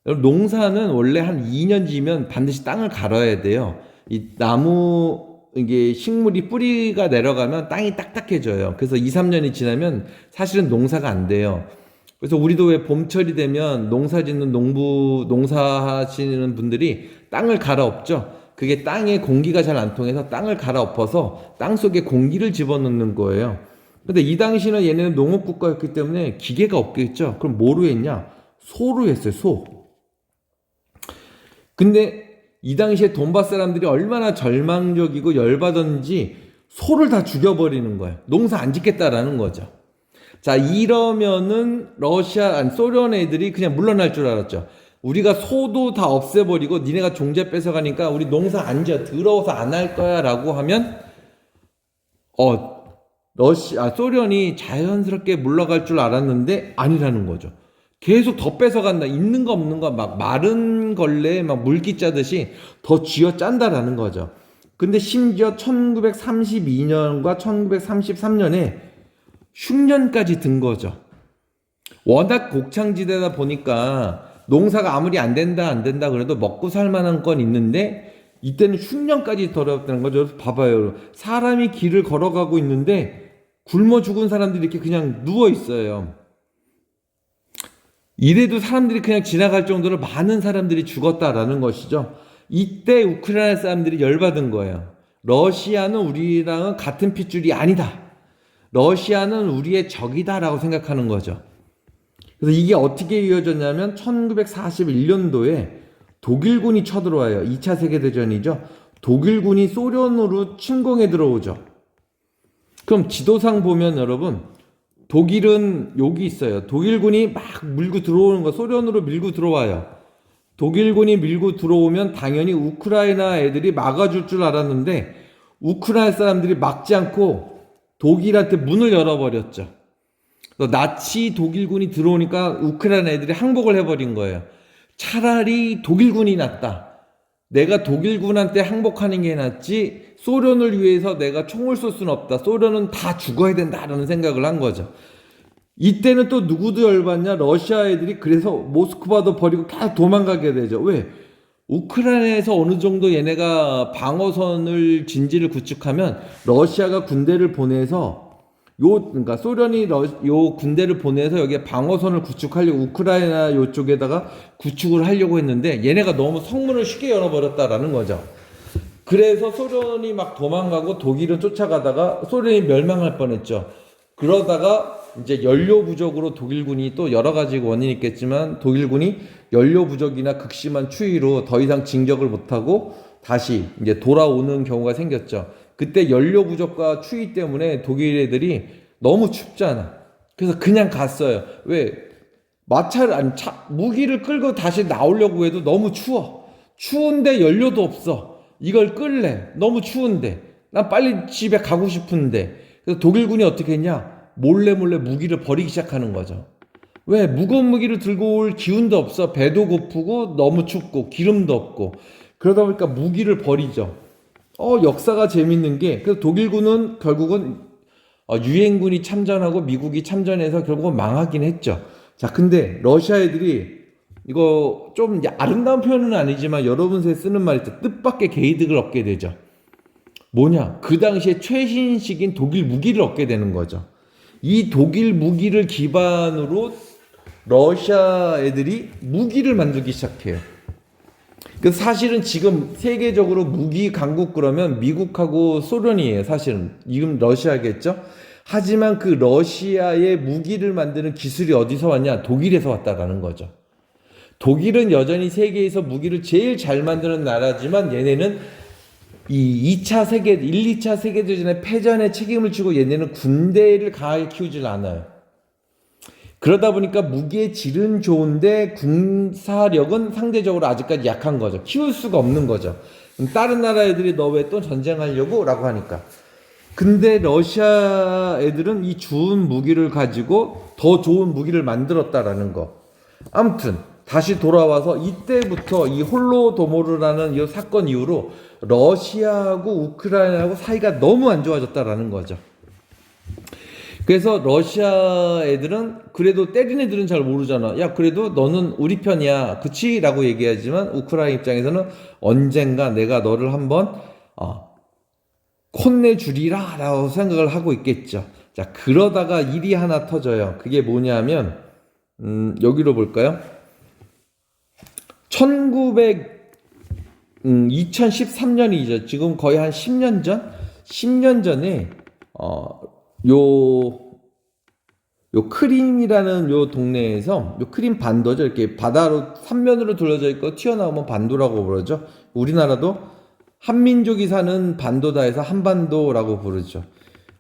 농사는 원래 한 2년 지면 반드시 땅을 갈아야 돼요. 이 나무 이게 식물이 뿌리가 내려가면 땅이 딱딱해져요. 그래서 2, 3년이 지나면 사실은 농사가 안 돼요. 그래서 우리도 왜 봄철이 되면 농사 짓는 농사하시는 분들이 땅을 갈아엎죠. 그게 땅에 공기가 잘 안 통해서 땅을 갈아엎어서 땅 속에 공기를 집어넣는 거예요. 근데 이 당시는 얘네는 농업국가였기 때문에 기계가 없겠죠. 그럼 뭐로 했냐? 소로 했어요, 소. 근데 이 당시에 돈바스 사람들이 얼마나 절망적이고 열받았는지 소를 다 죽여버리는 거예요. 농사 안 짓겠다라는 거죠. 자, 이러면은 소련 애들이 그냥 물러날 줄 알았죠. 우리가 소도 다 없애버리고 니네가 종자 뺏어가니까 우리 농사 안 지어, 더러워서 안 할 거야 라고 하면 소련이 자연스럽게 물러갈 줄 알았는데 아니라는 거죠. 계속 더 뺏어간다. 있는 거 없는 거 막 마른 걸레에 막 물기 짜듯이 더 쥐어 짠다라는 거죠. 근데 심지어 1932년과 1933년에 흉년까지 든 거죠. 워낙 곡창지대다 보니까 농사가 아무리 안 된다 그래도 먹고 살 만한 건 있는데 이때는 흉년까지 더럽다는 거죠. 봐봐요. 사람이 길을 걸어가고 있는데 굶어 죽은 사람들이 이렇게 그냥 누워 있어요. 이래도 사람들이 그냥 지나갈 정도로 많은 사람들이 죽었다라는 것이죠. 이때 우크라이나 사람들이 열받은 거예요. 러시아는 우리랑은 같은 핏줄이 아니다. 러시아는 우리의 적이다라고 생각하는 거죠. 그래서 이게 어떻게 이어졌냐면 1941년도에 독일군이 쳐들어와요. 2차 세계대전이죠. 독일군이 소련으로 침공해 들어오죠. 그럼 지도상 보면 여러분 독일은 여기 있어요. 독일군이 막 밀고 들어오는 거, 소련으로 밀고 들어와요. 독일군이 밀고 들어오면 당연히 우크라이나 애들이 막아줄 줄 알았는데 우크라이나 사람들이 막지 않고 독일한테 문을 열어버렸죠. 나치 독일군이 들어오니까 우크라이나 애들이 항복을 해버린 거예요. 차라리 독일군이 낫다. 내가 독일군한테 항복하는 게 낫지 소련을 위해서 내가 총을 쏠 수는 없다. 소련은 다 죽어야 된다라는 생각을 한 거죠. 이때는 또 누구도 열받냐? 러시아 애들이 그래서 모스크바도 버리고 계속 도망가게 되죠. 왜? 우크라이나에서 어느 정도 얘네가 방어선을 진지를 구축하면 러시아가 군대를 보내서 그러니까 소련이 요 군대를 보내서 여기에 방어선을 구축하려고 우크라이나 요쪽에다가 구축을 하려고 했는데 얘네가 너무 성문을 쉽게 열어버렸다라는 거죠. 그래서 소련이 막 도망가고 독일은 쫓아가다가 소련이 멸망할 뻔했죠. 그러다가 이제 연료 부족으로 독일군이 또 여러 가지 원인이 있겠지만 독일군이 연료 부족이나 극심한 추위로 더 이상 진격을 못하고 다시 이제 돌아오는 경우가 생겼죠. 그때 연료 부족과 추위 때문에 독일 애들이 너무 춥잖아. 그래서 그냥 갔어요. 왜? 무기를 끌고 다시 나오려고 해도 너무 추워. 추운데 연료도 없어. 이걸 끌래. 너무 추운데. 난 빨리 집에 가고 싶은데. 그래서 독일군이 어떻게 했냐? 몰래 무기를 버리기 시작하는 거죠. 왜? 무거운 무기를 들고 올 기운도 없어. 배도 고프고 너무 춥고 기름도 없고. 그러다 보니까 무기를 버리죠. 역사가 재밌는 게, 그래서 독일군은 결국은 유엔군이 참전하고 미국이 참전해서 결국은 망하긴 했죠. 자, 근데 러시아 애들이 이거 좀 아름다운 표현은 아니지만 여러분들 쓰는 말이 있죠. 뜻밖의 개이득을 얻게 되죠. 뭐냐? 그 당시에 최신식인 독일 무기를 얻게 되는 거죠. 이 독일 무기를 기반으로 러시아 애들이 무기를 만들기 시작해요. 그래서 사실은 지금 세계적으로 무기 강국 그러면 미국하고 소련이에요. 사실은 지금 러시아겠죠. 하지만 그 러시아의 무기를 만드는 기술이 어디서 왔냐? 독일에서 왔다라는 거죠. 독일은 여전히 세계에서 무기를 제일 잘 만드는 나라지만 얘네는 이 1, 2차 세계대전의 패전에 책임을 지고 얘네는 군대를 강하게 키우질 않아요. 그러다 보니까 무기의 질은 좋은데 군사력은 상대적으로 아직까지 약한 거죠. 키울 수가 없는 거죠. 다른 나라 애들이 너 왜 또 전쟁하려고? 라고 하니까. 근데 러시아 애들은 이 좋은 무기를 가지고 더 좋은 무기를 만들었다라는 거. 아무튼 다시 돌아와서 이때부터 이 홀로도모르라는 이 사건 이후로 러시아하고 우크라이나하고 사이가 너무 안 좋아졌다라는 거죠. 그래서 러시아 애들은 그래도 때린 애들은 잘 모르잖아. 야, 그래도 너는 우리 편이야. 그치? 라고 얘기하지만 우크라이나 입장에서는 언젠가 내가 너를 한번 콘내주리라 라고 생각을 하고 있겠죠. 자, 그러다가 일이 하나 터져요. 그게 뭐냐면 여기로 볼까요? 2013년이죠. 지금 거의 한 10년 전? 10년 전에 요 크림이라는 요 동네에서 요 크림 반도죠. 이렇게 바다로 삼면으로 둘러져 있고 튀어나오면 반도라고 부르죠. 우리나라도 한민족이 사는 반도다 해서 한반도라고 부르죠.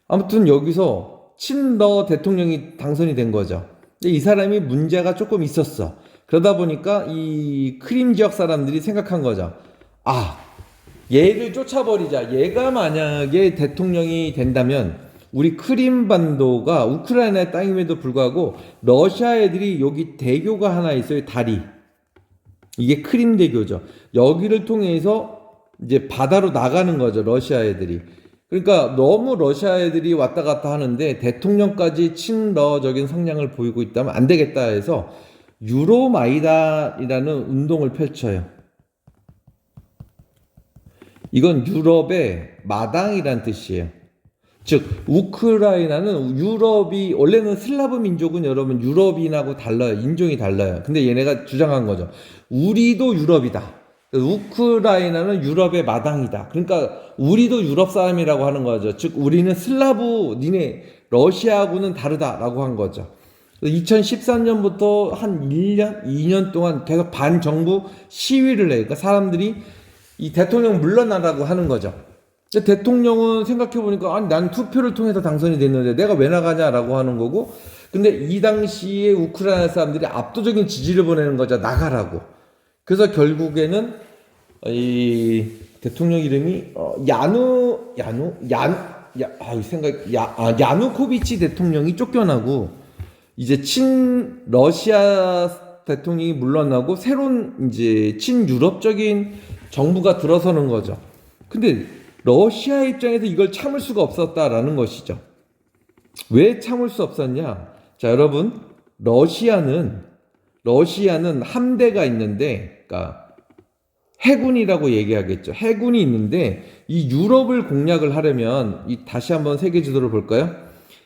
아무튼 여기서 친러 대통령이 당선이 된 거죠. 근데 이 사람이 문제가 조금 있었어. 그러다 보니까 이 크림 지역 사람들이 생각한 거죠. 얘를 쫓아버리자. 얘가 만약에 대통령이 된다면 우리 크림반도가 우크라이나의 땅임에도 불구하고 러시아 애들이 여기 대교가 하나 있어요. 다리. 이게 크림대교죠. 여기를 통해서 이제 바다로 나가는 거죠. 러시아 애들이. 그러니까 너무 러시아 애들이 왔다 갔다 하는데 대통령까지 친러적인 성향을 보이고 있다면 안 되겠다 해서 유로마이단이라는 운동을 펼쳐요. 이건 유럽의 마당이란 뜻이에요. 즉 우크라이나는 유럽이 원래는 슬라브 민족은 여러분 유럽인하고 달라요. 인종이 달라요. 근데 얘네가 주장한 거죠. 우리도 유럽이다. 우크라이나는 유럽의 마당이다. 그러니까 우리도 유럽 사람이라고 하는 거죠. 즉 우리는 슬라브 니네 러시아하고는 다르다라고 한 거죠. 2013년부터 한 1년, 2년 동안 계속 반정부 시위를 해요. 그러니까 사람들이 이 대통령 물러나라고 하는 거죠. 대통령은 생각해보니까 아니 난 투표를 통해서 당선이 됐는데 내가 왜 나가냐라고 하는 거고, 근데 이 당시에 우크라이나 사람들이 압도적인 지지를 보내는 거죠. 나가라고. 그래서 결국에는 이 대통령 이름이 야누코비치 대통령이 쫓겨나고 이제 친 러시아 대통령이 물러나고 새로운 이제 친유럽적인 정부가 들어서는 거죠. 근데 러시아 입장에서 이걸 참을 수가 없었다라는 것이죠. 왜 참을 수 없었냐? 자, 여러분, 러시아는 함대가 있는데, 그러니까 해군이라고 얘기하겠죠. 해군이 있는데 이 유럽을 공략을 하려면 다시 한번 세계 지도를 볼까요?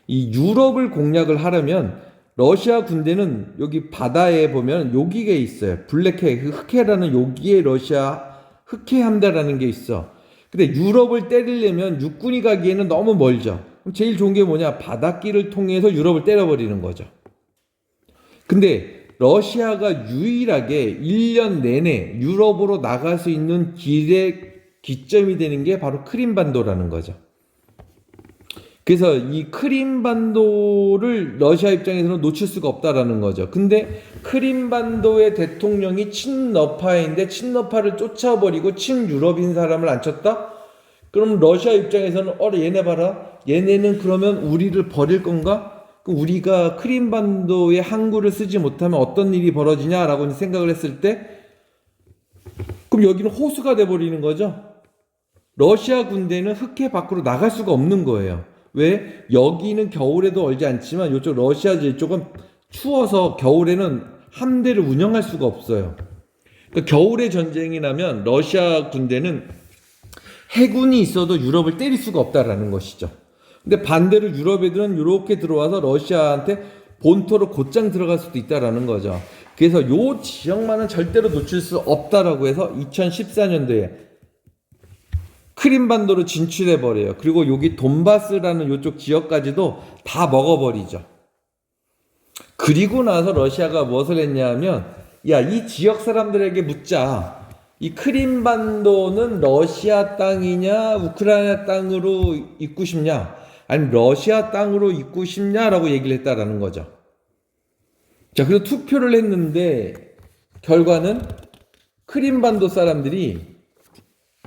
이 유럽을 공략을 하려면 러시아 군대는 여기 바다에 보면 여기가 있어요. 블랙해, 흑해라는 여기에 러시아 흑해 함대라는 게 있어. 근데 유럽을 때리려면 육군이 가기에는 너무 멀죠. 그럼 제일 좋은 게 뭐냐? 바닷길을 통해서 유럽을 때려버리는 거죠. 근데 러시아가 유일하게 1년 내내 유럽으로 나갈 수 있는 길의 기점이 되는 게 바로 크림반도라는 거죠. 그래서 이 크림반도를 러시아 입장에서는 놓칠 수가 없다라는 거죠. 근데 크림반도의 대통령이 친러파인데 친러파를 쫓아버리고 친유럽인 사람을 앉혔다? 그럼 러시아 입장에서는 얘네 봐라. 얘네는 그러면 우리를 버릴 건가? 우리가 크림반도의 항구를 쓰지 못하면 어떤 일이 벌어지냐라고 생각을 했을 때 그럼 여기는 호수가 돼버리는 거죠. 러시아 군대는 흑해 밖으로 나갈 수가 없는 거예요. 왜? 여기는 겨울에도 얼지 않지만 이쪽 러시아 이쪽은 추워서 겨울에는 함대를 운영할 수가 없어요. 그러니까 겨울에 전쟁이 나면 러시아 군대는 해군이 있어도 유럽을 때릴 수가 없다라는 것이죠. 근데 반대로 유럽 애들은 이렇게 들어와서 러시아한테 본토로 곧장 들어갈 수도 있다라는 거죠. 그래서 요 지역만은 절대로 놓칠 수 없다라고 해서 2014년도에 크림반도로 진출해버려요. 그리고 여기 돈바스라는 이쪽 지역까지도 다 먹어버리죠. 그리고 나서 러시아가 무엇을 했냐면 이 지역 사람들에게 묻자. 이 크림반도는 러시아 땅이냐 우크라이나 땅으로 있고 싶냐 아니면 러시아 땅으로 있고 싶냐라고 얘기를 했다라는 거죠. 자, 그래서 투표를 했는데 결과는 크림반도 사람들이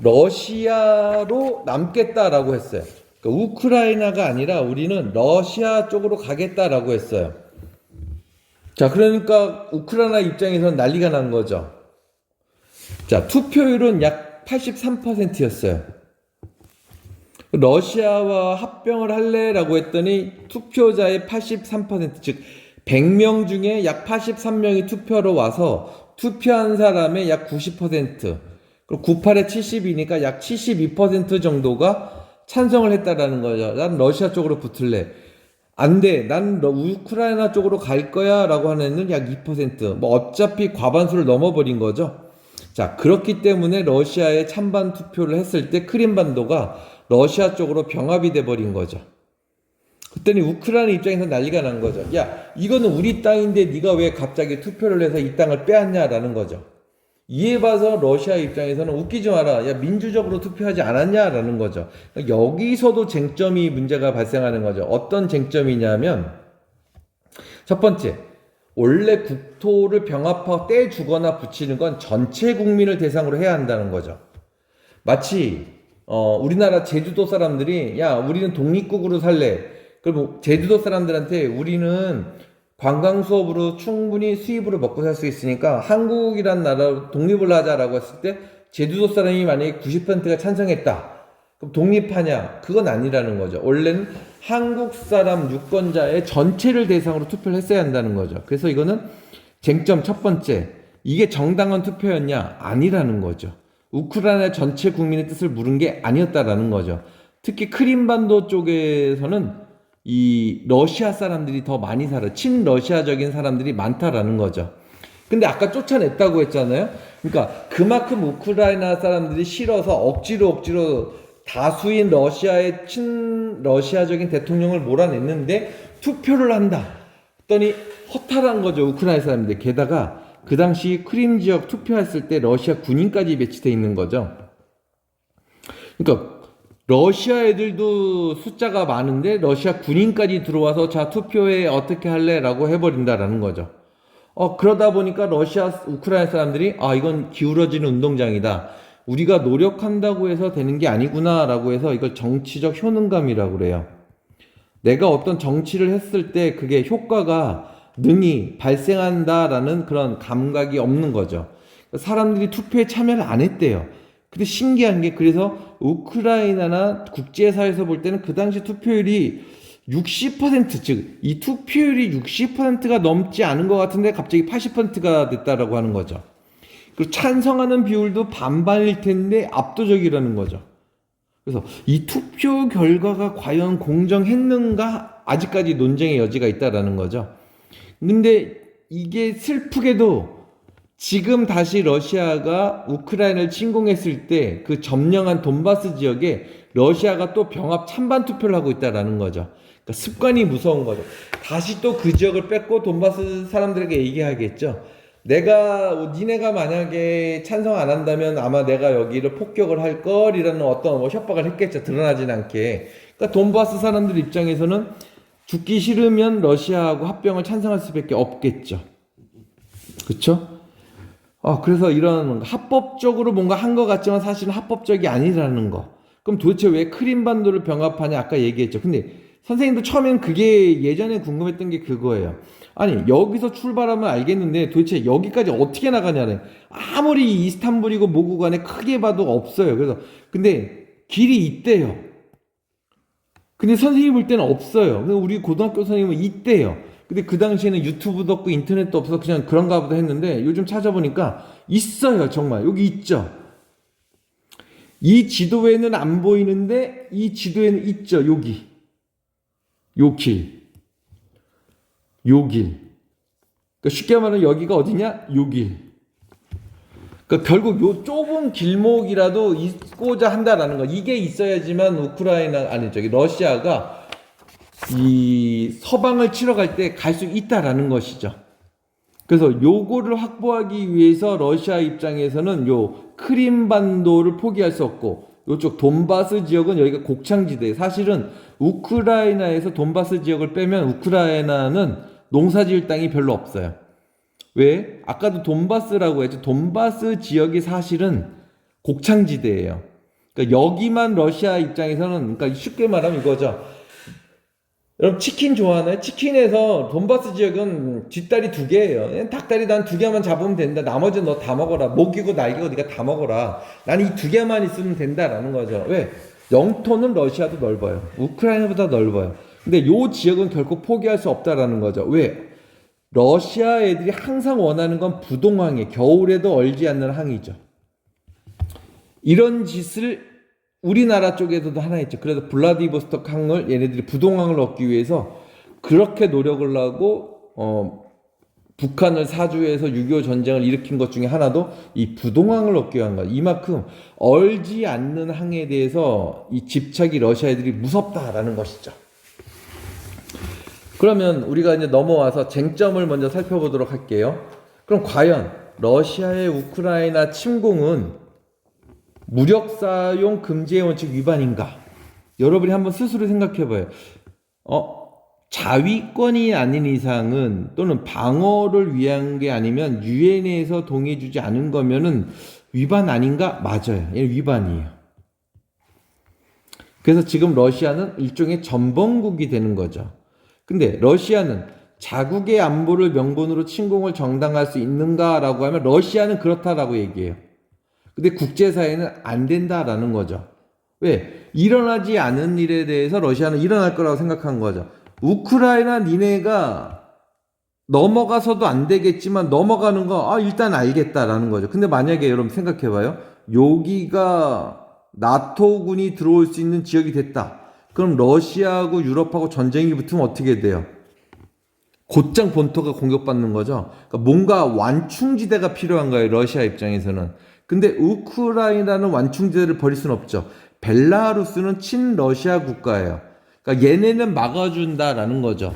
러시아로 남겠다라고 했어요. 그러니까 우크라이나가 아니라 우리는 러시아 쪽으로 가겠다라고 했어요. 자, 그러니까 우크라이나 입장에서는 난리가 난 거죠. 자, 투표율은 약 83%였어요. 러시아와 합병을 할래라고 했더니 투표자의 83%, 즉 100명 중에 약 83명이 투표로 와서 투표한 사람의 약 90%, 그리고 98에 70이니까 약 72% 정도가 찬성을 했다라는 거죠. 난 러시아 쪽으로 붙을래. 안 돼. 난 우크라이나 쪽으로 갈 거야. 라고 하는 애는 약 2%. 뭐 어차피 과반수를 넘어버린 거죠. 자, 그렇기 때문에 러시아에 찬반 투표를 했을 때 크림반도가 러시아 쪽으로 병합이 돼 버린 거죠. 그랬더니 우크라이나 입장에서 난리가 난 거죠. 야, 이거는 우리 땅인데 네가 왜 갑자기 투표를 해서 이 땅을 빼앗냐라는 거죠. 이에 봐서 러시아 입장에서는 웃기지 마라. 야, 민주적으로 투표하지 않았냐라는 거죠. 여기서도 쟁점이 문제가 발생하는 거죠. 어떤 쟁점이냐면, 첫 번째, 원래 국토를 병합하고 떼주거나 붙이는 건 전체 국민을 대상으로 해야 한다는 거죠. 마치 우리나라 제주도 사람들이 야, 우리는 독립국으로 살래. 그럼 제주도 사람들한테 우리는 관광 수업으로 충분히 수입으로 먹고 살 수 있으니까 한국이란 나라로 독립을 하자라고 했을 때 제주도 사람이 만약에 90%가 찬성했다. 그럼 독립하냐? 그건 아니라는 거죠. 원래는 한국 사람 유권자의 전체를 대상으로 투표를 했어야 한다는 거죠. 그래서 이거는 쟁점 첫 번째. 이게 정당한 투표였냐? 아니라는 거죠. 우크라이나 전체 국민의 뜻을 물은 게 아니었다라는 거죠. 특히 크림반도 쪽에서는 이 러시아 사람들이 더 많이 살아. 친러시아적인 사람들이 많다라는 거죠. 근데 아까 쫓아냈다고 했잖아요. 그러니까 그만큼 우크라이나 사람들이 싫어서 억지로 다수인 러시아의 친러시아적인 대통령을 몰아냈는데 투표를 한다. 했더니 허탈한 거죠. 우크라이나 사람들. 게다가 그 당시 크림 지역 투표했을 때 러시아 군인까지 배치되어 있는 거죠. 그러니까 러시아 애들도 숫자가 많은데 러시아 군인까지 들어와서 자 투표에 어떻게 할래? 라고 해버린다라는 거죠. 그러다 보니까 우크라이나 사람들이 이건 기울어지는 운동장이다. 우리가 노력한다고 해서 되는 게 아니구나 라고 해서 이걸 정치적 효능감이라고 그래요. 내가 어떤 정치를 했을 때 그게 효과가 능히 발생한다라는 그런 감각이 없는 거죠. 사람들이 투표에 참여를 안 했대요. 근데 신기한 게 그래서 우크라이나나 국제사회에서 볼 때는 그 당시 투표율이 60%, 즉 이 투표율이 60%가 넘지 않은 것 같은데 갑자기 80%가 됐다라고 하는 거죠. 그리고 찬성하는 비율도 반반일 텐데 압도적이라는 거죠. 그래서 이 투표 결과가 과연 공정했는가 아직까지 논쟁의 여지가 있다라는 거죠. 근데 이게 슬프게도 지금 다시 러시아가 우크라이나를 침공했을 때 그 점령한 돈바스 지역에 러시아가 또 병합 찬반 투표를 하고 있다라는 거죠. 그러니까 습관이 무서운 거죠. 다시 또 그 지역을 뺏고 돈바스 사람들에게 얘기하겠죠. 니네가 만약에 찬성 안 한다면 아마 내가 여기를 폭격을 할 걸이라는 어떤 협박을 했겠죠. 드러나진 않게. 그러니까 돈바스 사람들 입장에서는 죽기 싫으면 러시아하고 합병을 찬성할 수밖에 없겠죠. 그렇죠? 그래서 이런 합법적으로 뭔가 한 것 같지만 사실은 합법적이 아니라는 거. 그럼 도대체 왜 크림반도를 병합하냐? 아까 얘기했죠. 근데 선생님도 처음엔 그게 예전에 궁금했던 게 그거예요. 아니, 여기서 출발하면 알겠는데 도대체 여기까지 어떻게 나가냐는. 아무리 이스탄불이고 뭐고 간에 크게 봐도 없어요. 그래서, 근데 길이 있대요. 근데 선생님이 볼 때는 없어요. 우리 고등학교 선생님은 있대요. 근데 그 당시에는 유튜브도 없고 인터넷도 없어서 그냥 그런가 보다 했는데 요즘 찾아보니까 있어요. 정말 여기 있죠. 이 지도에는 안 보이는데 이 지도에는 있죠. 여기 요 길, 그러니까 쉽게 말하면 여기가 어디냐? 요 길. 그러니까 결국 요 좁은 길목이라도 있고자 한다라는 거. 이게 있어야지만 러시아가 이 서방을 치러 갈 때 갈 수 있다라는 것이죠. 그래서 요거를 확보하기 위해서 러시아 입장에서는 요 크림반도를 포기할 수 없고 요쪽 돈바스 지역은 여기가 곡창지대. 사실은 우크라이나에서 돈바스 지역을 빼면 우크라이나는 농사지을 땅이 별로 없어요. 왜? 아까도 돈바스라고 했죠. 돈바스 지역이 사실은 곡창지대예요. 그러니까 여기만 러시아 입장에서는, 그러니까 쉽게 말하면 이거죠. 여러분 치킨 좋아하나요? 치킨에서 돈바스 지역은 뒷다리 2개예요. 닭다리 난 2개만 잡으면 된다. 나머지는 너 다 먹어라. 목이고 날개고 네가 다 먹어라. 난 이 2개만 있으면 된다라는 거죠. 왜? 영토는 러시아도 넓어요. 우크라이나보다 넓어요. 근데 요 지역은 결코 포기할 수 없다라는 거죠. 왜? 러시아 애들이 항상 원하는 건 부동항이에요. 겨울에도 얼지 않는 항이죠. 이런 짓을 우리나라 쪽에서도 하나 있죠. 그래서 블라디보스토크 항을 얘네들이 부동항을 얻기 위해서 그렇게 노력을 하고 북한을 사주해서 6.25 전쟁을 일으킨 것 중에 하나도 이 부동항을 얻기 위한 거예요. 이만큼 얼지 않는 항에 대해서 이 집착이 러시아 애들이 무섭다라는 것이죠. 그러면 우리가 이제 넘어와서 쟁점을 먼저 살펴보도록 할게요. 그럼 과연 러시아의 우크라이나 침공은 무력 사용 금지의 원칙 위반인가? 여러분이 한번 스스로 생각해봐요. 자위권이 아닌 이상은 또는 방어를 위한 게 아니면 유엔에서 동의해주지 않은 거면은 위반 아닌가? 맞아요. 얘 위반이에요. 그래서 지금 러시아는 일종의 전범국이 되는 거죠. 근데 러시아는 자국의 안보를 명분으로 침공을 정당화할 수 있는가라고 하면 러시아는 그렇다라고 얘기해요. 근데 국제사회는 안 된다라는 거죠. 왜? 일어나지 않은 일에 대해서 러시아는 일어날 거라고 생각한 거죠. 우크라이나 니네가 넘어가서도 안 되겠지만 넘어가는 거 일단 알겠다라는 거죠. 근데 만약에 여러분 생각해봐요. 여기가 나토군이 들어올 수 있는 지역이 됐다. 그럼 러시아하고 유럽하고 전쟁이 붙으면 어떻게 돼요? 곧장 본토가 공격받는 거죠. 그러니까 뭔가 완충지대가 필요한 거예요. 러시아 입장에서는. 근데 우크라이나는 완충지대를 버릴 수는 없죠. 벨라루스는 친러시아 국가예요. 그러니까 얘네는 막아준다라는 거죠.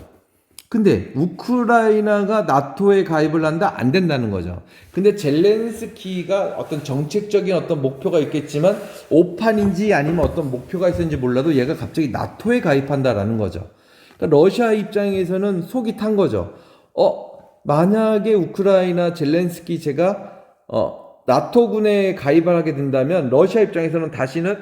근데 우크라이나가 나토에 가입을 한다? 안 된다는 거죠. 근데 젤렌스키가 어떤 정책적인 어떤 목표가 있겠지만 오판인지 아니면 어떤 목표가 있었는지 몰라도 얘가 갑자기 나토에 가입한다라는 거죠. 그러니까 러시아 입장에서는 속이 탄 거죠. 만약에 우크라이나 젤렌스키 제가 나토군에 가입을 하게 된다면 러시아 입장에서는 다시는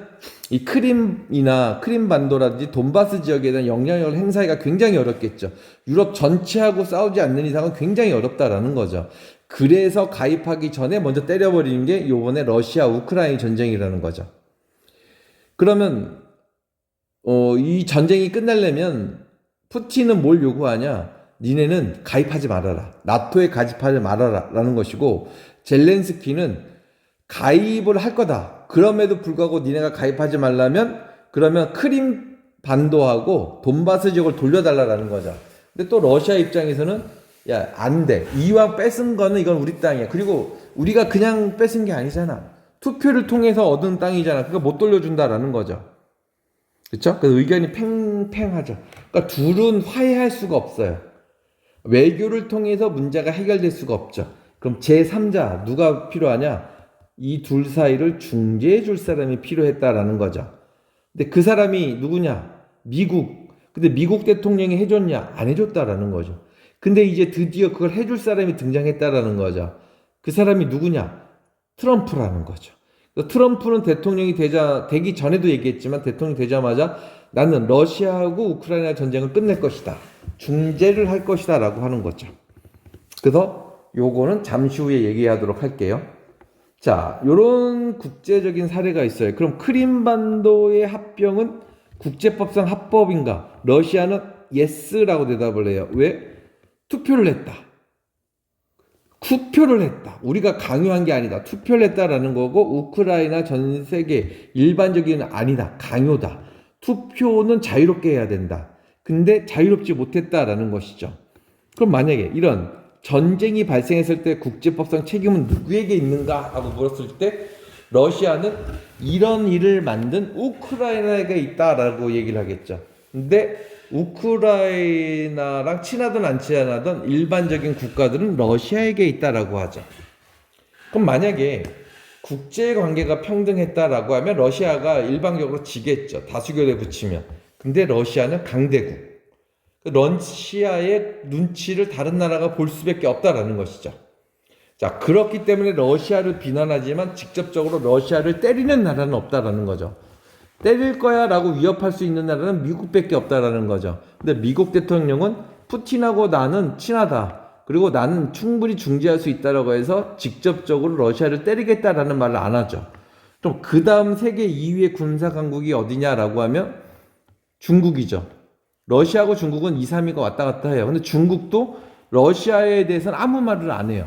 이 크림이나 크림반도라든지 돈바스 지역에 대한 영향력을 행사하기가 굉장히 어렵겠죠. 유럽 전체하고 싸우지 않는 이상은 굉장히 어렵다라는 거죠. 그래서 가입하기 전에 먼저 때려버리는 게 요번에 러시아 우크라이나 전쟁이라는 거죠. 그러면 이 전쟁이 끝나려면 푸틴은 뭘 요구하냐? 니네는 가입하지 말아라. 나토에 가입하지 말아라 라는 것이고, 젤렌스키는 가입을 할 거다. 그럼에도 불구하고 니네가 가입하지 말라면 그러면 크림 반도하고 돈바스 지역을 돌려달라는 거죠. 근데 또 러시아 입장에서는 야, 안 돼. 이왕 뺏은 거는 이건 우리 땅이야. 그리고 우리가 그냥 뺏은 게 아니잖아. 투표를 통해서 얻은 땅이잖아. 그러니까 못 돌려준다라는 거죠. 그렇죠? 그 의견이 팽팽하죠. 그러니까 둘은 화해할 수가 없어요. 외교를 통해서 문제가 해결될 수가 없죠. 그럼 제3자 누가 필요하냐? 이 둘 사이를 중재해 줄 사람이 필요했다라는 거죠. 근데 그 사람이 누구냐? 미국. 근데 미국 대통령이 해줬냐? 안 해줬다라는 거죠. 근데 이제 드디어 그걸 해줄 사람이 등장했다라는 거죠. 그 사람이 누구냐? 트럼프라는 거죠. 트럼프는 대통령이 되기 전에도 얘기했지만 대통령이 되자마자 나는 러시아하고 우크라이나 전쟁을 끝낼 것이다. 중재를 할 것이다 라고 하는 거죠. 그래서 요거는 잠시 후에 얘기하도록 할게요. 자, 요런 국제적인 사례가 있어요. 그럼 크림반도의 합병은 국제법상 합법인가? 러시아는 예스라고 대답을 해요. 왜? 투표를 했다. 투표를 했다. 우리가 강요한 게 아니다. 투표를 했다라는 거고, 우크라이나 전 세계 일반적인 아니다. 강요다. 투표는 자유롭게 해야 된다. 근데 자유롭지 못했다라는 것이죠. 그럼 만약에 이런 전쟁이 발생했을 때 국제법상 책임은 누구에게 있는가 하고 물었을 때 러시아는 이런 일을 만든 우크라이나에게 있다라고 얘기를 하겠죠. 근데 우크라이나랑 친하든 안 친하든 일반적인 국가들은 러시아에게 있다라고 하죠. 그럼 만약에 국제관계가 평등했다라고 하면 러시아가 일방적으로 지겠죠. 다수결에 붙이면. 근데 러시아는 강대국. 러시아의 눈치를 다른 나라가 볼 수밖에 없다라는 것이죠. 자, 그렇기 때문에 러시아를 비난하지만 직접적으로 러시아를 때리는 나라는 없다라는 거죠. 때릴 거야 라고 위협할 수 있는 나라는 미국밖에 없다라는 거죠. 근데 미국 대통령은 푸틴하고 나는 친하다. 그리고 나는 충분히 중재할 수 있다라고 해서 직접적으로 러시아를 때리겠다라는 말을 안 하죠. 그럼 그 다음 세계 2위의 군사 강국이 어디냐라고 하면 중국이죠. 러시아하고 중국은 2, 3위가 왔다 갔다 해요. 근데 중국도 러시아에 대해서는 아무 말을 안 해요.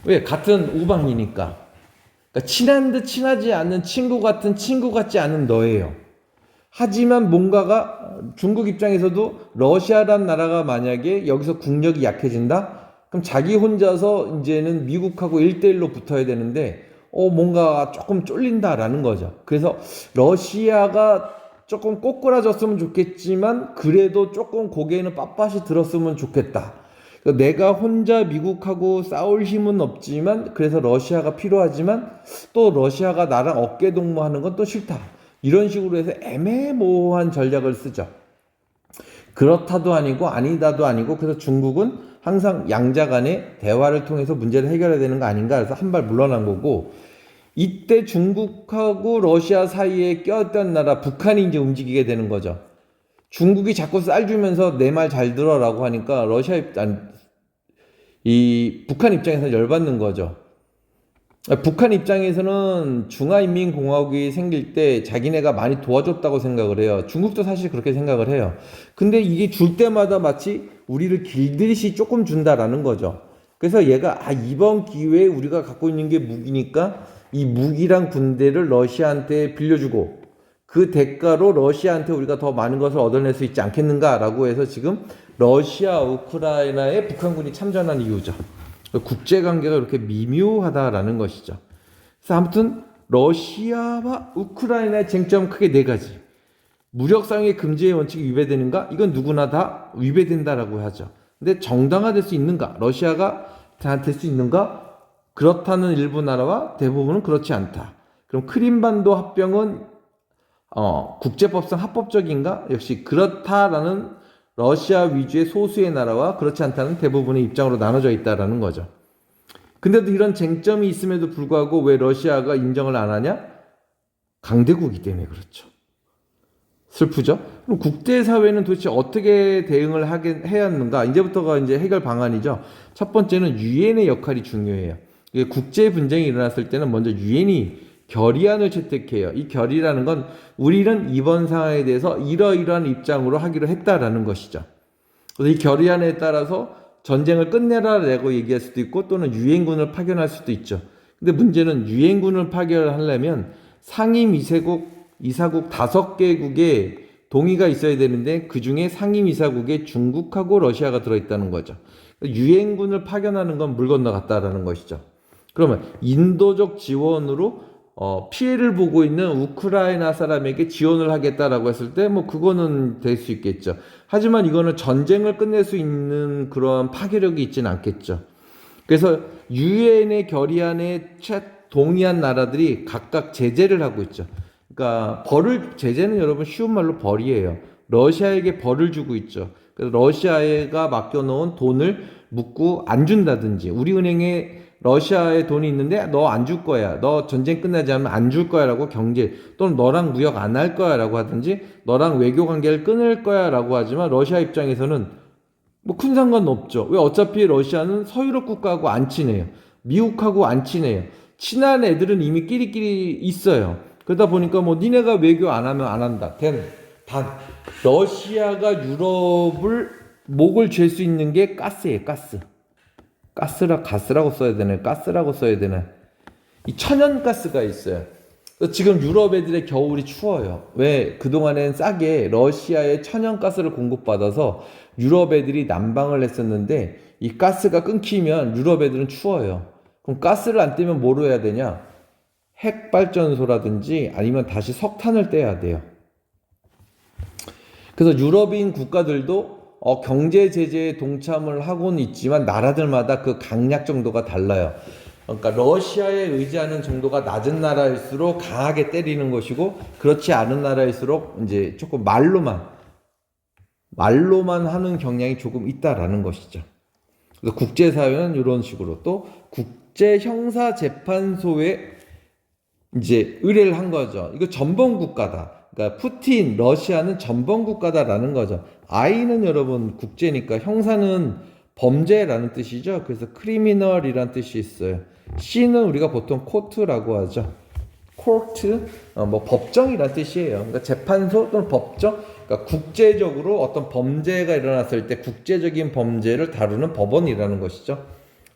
왜? 같은 우방이니까. 그러니까 친한 듯 친하지 않는 친구 같은 친구 같지 않은 너예요. 하지만 뭔가가 중국 입장에서도 러시아란 나라가 만약에 여기서 국력이 약해진다? 그럼 자기 혼자서 이제는 미국하고 1대1로 붙어야 되는데 뭔가 조금 쫄린다라는 거죠. 그래서 러시아가 조금 꼬꾸라졌으면 좋겠지만 그래도 조금 고개는 빳빳이 들었으면 좋겠다. 그러니까 내가 혼자 미국하고 싸울 힘은 없지만 그래서 러시아가 필요하지만 또 러시아가 나랑 어깨 동무하는 건 또 싫다. 이런 식으로 해서 애매모호한 전략을 쓰죠. 그렇다도 아니고 아니다도 아니고 그래서 중국은 항상 양자 간의 대화를 통해서 문제를 해결해야 되는 거 아닌가 해서 한 발 물러난 거고 이때 중국하고 러시아 사이에 껴있던 나라 북한이 이제 움직이게 되는 거죠. 중국이 자꾸 쌀 주면서 내 말 잘 들어라고 하니까 북한 입장에서 열받는 거죠. 북한 입장에서는 중화인민공화국이 생길 때 자기네가 많이 도와줬다고 생각을 해요. 중국도 사실 그렇게 생각을 해요. 근데 이게 줄 때마다 마치 우리를 길들이시 조금 준다라는 거죠. 그래서 얘가 이번 기회에 우리가 갖고 있는 게 무기니까 이 무기랑 군대를 러시아한테 빌려주고 그 대가로 러시아한테 우리가 더 많은 것을 얻어낼 수 있지 않겠는가라고 해서 지금 러시아 우크라이나에 북한군이 참전한 이유죠. 국제관계가 이렇게 미묘하다라는 것이죠. 그래서 아무튼 러시아와 우크라이나의 쟁점은 크게 네 가지. 무력상의 금지의 원칙이 위배되는가? 이건 누구나 다 위배된다라고 하죠. 근데 정당화될 수 있는가? 러시아가 될 수 있는가? 그렇다는 일부 나라와 대부분은 그렇지 않다. 그럼 크림반도 합병은 국제법상 합법적인가? 역시 그렇다라는 러시아 위주의 소수의 나라와 그렇지 않다는 대부분의 입장으로 나눠져 있다라는 거죠. 근데도 이런 쟁점이 있음에도 불구하고 왜 러시아가 인정을 안 하냐? 강대국이기 때문에 그렇죠. 슬프죠? 그럼 국제사회는 도대체 어떻게 대응을 해야 하는가? 이제부터가 이제 해결 방안이죠. 첫 번째는 유엔의 역할이 중요해요. 국제 분쟁이 일어났을 때는 먼저 유엔이 결의안을 채택해요. 이 결의라는 건 우리는 이번 상황에 대해서 이러이러한 입장으로 하기로 했다라는 것이죠. 그래서 이 결의안에 따라서 전쟁을 끝내라라고 얘기할 수도 있고 또는 유엔군을 파견할 수도 있죠. 근데 문제는 유엔군을 파견하려면 상임 이사국 5개국의 동의가 있어야 되는데 그 중에 상임 이사국에 중국하고 러시아가 들어있다는 거죠. 유엔군을 파견하는 건 물 건너갔다라는 것이죠. 그러면 인도적 지원으로 피해를 보고 있는 우크라이나 사람에게 지원을 하겠다라고 했을 때 뭐 그거는 될 수 있겠죠. 하지만 이거는 전쟁을 끝낼 수 있는 그런 파괴력이 있지는 않겠죠. 그래서 유엔의 결의안에 동의한 나라들이 각각 제재를 하고 있죠. 그러니까 제재는 여러분 쉬운 말로 벌이에요. 러시아에게 벌을 주고 있죠. 그래서 러시아가 맡겨놓은 돈을 묻고 안 준다든지 우리 은행에 러시아에 돈이 있는데 너 안 줄 거야. 너 전쟁 끝나지 않으면 안 줄 거야 라고 경제 또는 너랑 무역 안 할 거야 라고 하든지 너랑 외교 관계를 끊을 거야 라고 하지만 러시아 입장에서는 뭐 큰 상관없죠. 왜? 어차피 러시아는 서유럽 국가하고 안 친해요. 미국하고 안 친해요. 친한 애들은 이미 끼리끼리 있어요. 그러다 보니까 뭐 니네가 외교 안 하면 안 한다. 단 러시아가 유럽을 목을 잴 수 있는 게 가스예요. 가스라고 써야 되네. 가스라고 써야 되네. 이 천연가스가 있어요. 지금 유럽 애들의 겨울이 추워요. 왜? 그동안엔 싸게 러시아의 천연가스를 공급받아서 유럽 애들이 난방을 했었는데 이 가스가 끊기면 유럽 애들은 추워요. 그럼 가스를 안 떼면 뭐로 해야 되냐? 핵발전소라든지 아니면 다시 석탄을 떼야 돼요. 그래서 유럽인 국가들도 경제 제재에 동참을 하고는 있지만 나라들마다 그 강약 정도가 달라요. 그러니까 러시아에 의지하는 정도가 낮은 나라일수록 강하게 때리는 것이고 그렇지 않은 나라일수록 이제 조금 말로만 하는 경향이 조금 있다라는 것이죠. 그래서 국제사회는 이런 식으로 또 국제형사재판소에 이제 의뢰를 한 거죠. 이거 전범국가다. 그러니까 푸틴, 러시아는 전범국가다라는 거죠. I는 여러분 국제니까 형사는 범죄라는 뜻이죠. 그래서 크리미널이라는 뜻이 있어요. C는 우리가 보통 코트라고 하죠. 코트, 뭐 법정이란 뜻이에요. 그러니까 재판소 또는 법정, 그러니까 국제적으로 어떤 범죄가 일어났을 때 국제적인 범죄를 다루는 법원이라는 것이죠.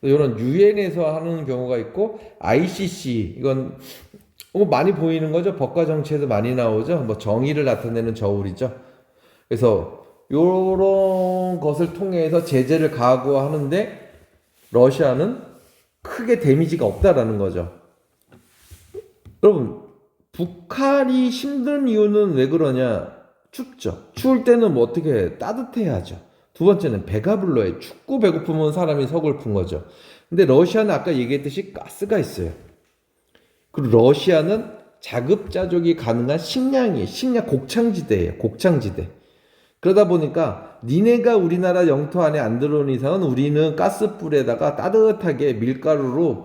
이런 유엔에서 하는 경우가 있고 ICC, 이건 많이 보이는 거죠. 법과 정치에도 많이 나오죠. 뭐 정의를 나타내는 저울이죠. 그래서 이런 것을 통해서 제재를 가하고 하는데 러시아는 크게 데미지가 없다라는 거죠. 여러분, 북한이 힘든 이유는 왜 그러냐? 춥죠. 추울 때는 뭐 어떻게 해? 따뜻해야죠. 두 번째는 배가 불러요. 춥고 배고프면 사람이 서글픈 거죠. 근데 러시아는 아까 얘기했듯이 가스가 있어요. 그리고 러시아는 자급자족이 가능한 식량이에요. 식량 곡창지대예요. 곡창지대. 그러다 보니까 니네가 우리나라 영토 안에 안 들어오는 이상은 우리는 가스불에다가 따뜻하게 밀가루로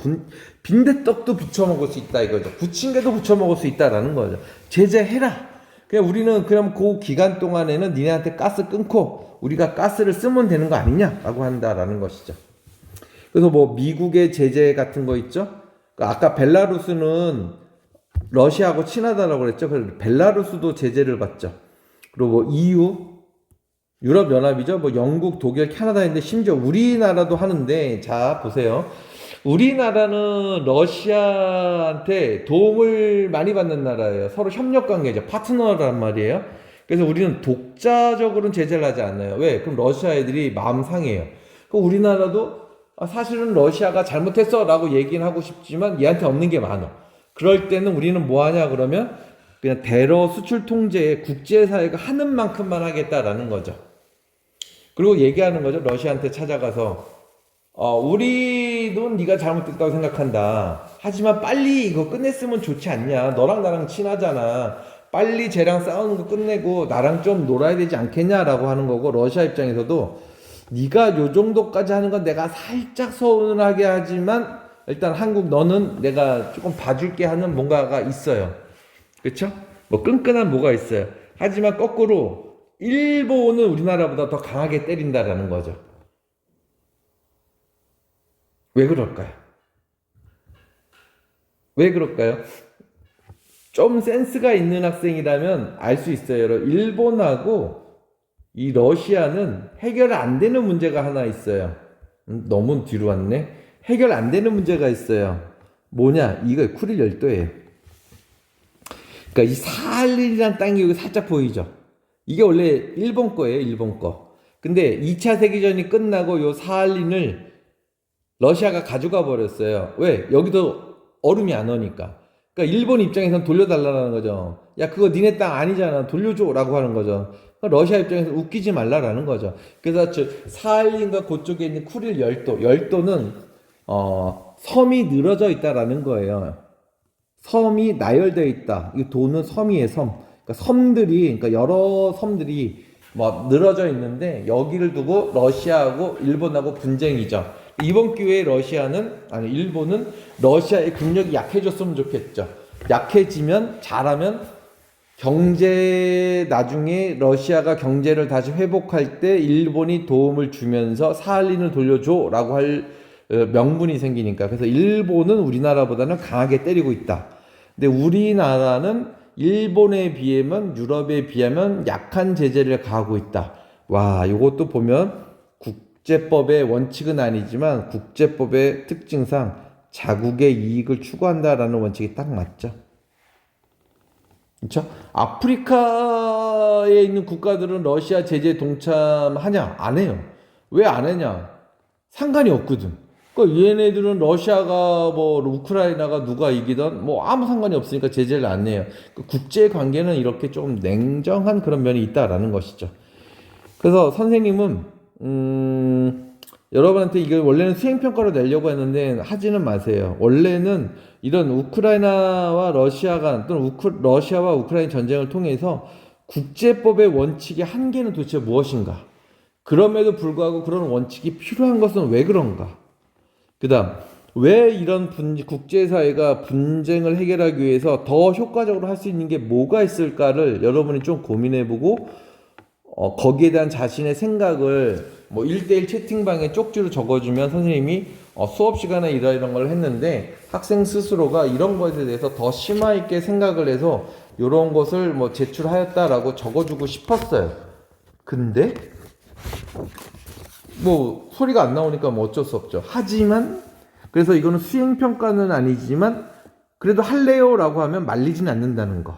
빈대떡도 부쳐 먹을 수 있다 이거죠. 부침개도 부쳐 먹을 수 있다라는 거죠. 제재해라. 그냥 우리는 그럼 그 기간 동안에는 니네한테 가스 끊고 우리가 가스를 쓰면 되는 거 아니냐라고 한다라는 것이죠. 그래서 뭐 미국의 제재 같은 거 있죠. 아까 벨라루스는 러시아하고 친하다라고 그랬죠. 그래서 벨라루스도 제재를 받죠. 그리고 뭐 EU 유럽연합이죠. 뭐 영국, 독일, 캐나다인데 심지어 우리나라도 하는데, 자 보세요. 우리나라는 러시아한테 도움을 많이 받는 나라예요. 서로 협력관계죠. 파트너란 말이에요. 그래서 우리는 독자적으로는 제재를 하지 않아요. 왜? 그럼 러시아 애들이 마음 상해요. 그럼 우리나라도 사실은 러시아가 잘못했어 라고 얘기는 하고 싶지만 얘한테 없는 게 많아. 그럴 때는 우리는 뭐 하냐 그러면 그냥 대러 수출 통제에 국제사회가 하는 만큼만 하겠다라는 거죠. 그리고 얘기하는 거죠. 러시아한테 찾아가서 우리도 네가 잘못됐다고 생각한다. 하지만 빨리 이거 끝냈으면 좋지 않냐. 너랑 나랑 친하잖아. 빨리 쟤랑 싸우는 거 끝내고 나랑 좀 놀아야 되지 않겠냐라고 하는 거고, 러시아 입장에서도 네가 요 정도까지 하는 건 내가 살짝 서운하게 하지만 일단 한국 너는 내가 조금 봐줄게 하는 뭔가가 있어요. 그렇죠? 뭐 끈끈한 뭐가 있어요. 하지만 거꾸로 일본은 우리나라보다 더 강하게 때린다라는 거죠. 왜 그럴까요? 왜 그럴까요? 좀 센스가 있는 학생이라면 알 수 있어요. 일본하고 이 러시아는 해결 안 되는 문제가 하나 있어요. 너무 뒤로 왔네. 해결 안 되는 문제가 있어요. 뭐냐? 이거 쿠릴 열도예요. 그러니까 이 사할린이라는 땅이 여기 살짝 보이죠? 이게 원래 일본 거예요, 일본 거. 근데 2차 세계전이 끝나고 요 사할린을 러시아가 가져가 버렸어요. 왜? 여기도 얼음이 안 오니까. 그러니까 일본 입장에서는 돌려달라는 거죠. 야, 그거 니네 땅 아니잖아. 돌려줘. 라고 하는 거죠. 그러니까 러시아 입장에서 웃기지 말라라는 거죠. 그래서 사할린과 그쪽에 있는 쿠릴 열도. 열도는, 섬이 늘어져 있다라는 거예요. 섬이 나열되어 있다. 이 도는 섬이에요, 섬. 그러니까 섬들이, 그러니까 여러 섬들이 뭐 늘어져 있는데 여기를 두고 러시아하고 일본하고 분쟁이죠. 이번 기회에 일본은 러시아의 국력이 약해졌으면 좋겠죠. 약해지면 잘하면 나중에 러시아가 경제를 다시 회복할 때 일본이 도움을 주면서 사할린을 돌려줘 라고 할 명분이 생기니까. 그래서 일본은 우리나라보다는 강하게 때리고 있다. 근데 우리나라는 일본에 비하면, 유럽에 비하면 약한 제재를 가하고 있다. 와, 이것도 보면 국제법의 원칙은 아니지만 국제법의 특징상 자국의 이익을 추구한다라는 원칙이 딱 맞죠. 그렇죠? 아프리카에 있는 국가들은 러시아 제재 동참하냐? 안 해요. 왜 안 하냐? 상관이 없거든. 그러니까 얘네들은 러시아가 뭐 우크라이나가 누가 이기던 뭐 아무 상관이 없으니까 제재를 안 해요. 국제 관계는 이렇게 조금 냉정한 그런 면이 있다라는 것이죠. 그래서 선생님은 여러분한테 이걸 원래는 수행평가로 내려고 했는데 하지는 마세요. 원래는 이런 우크라이나와 러시아 간 또는 러시아와 우크라이나 전쟁을 통해서 국제법의 원칙의 한계는 도대체 무엇인가? 그럼에도 불구하고 그런 원칙이 필요한 것은 왜 그런가? 그 다음, 왜 이런 국제사회가 분쟁을 해결하기 위해서 더 효과적으로 할 수 있는 게 뭐가 있을까를 여러분이 좀 고민해보고 거기에 대한 자신의 생각을 뭐 1대1 채팅방에 쪽지로 적어주면 선생님이 수업 시간에 이런 걸 했는데 학생 스스로가 이런 것에 대해서 더 심화 있게 생각을 해서 이런 것을 뭐 제출하였다라고 적어주고 싶었어요. 근데 뭐 소리가 안 나오니까 뭐 어쩔 수 없죠. 하지만 그래서 이거는 수행평가는 아니지만 그래도 할래요라고 하면 말리진 않는다는 거.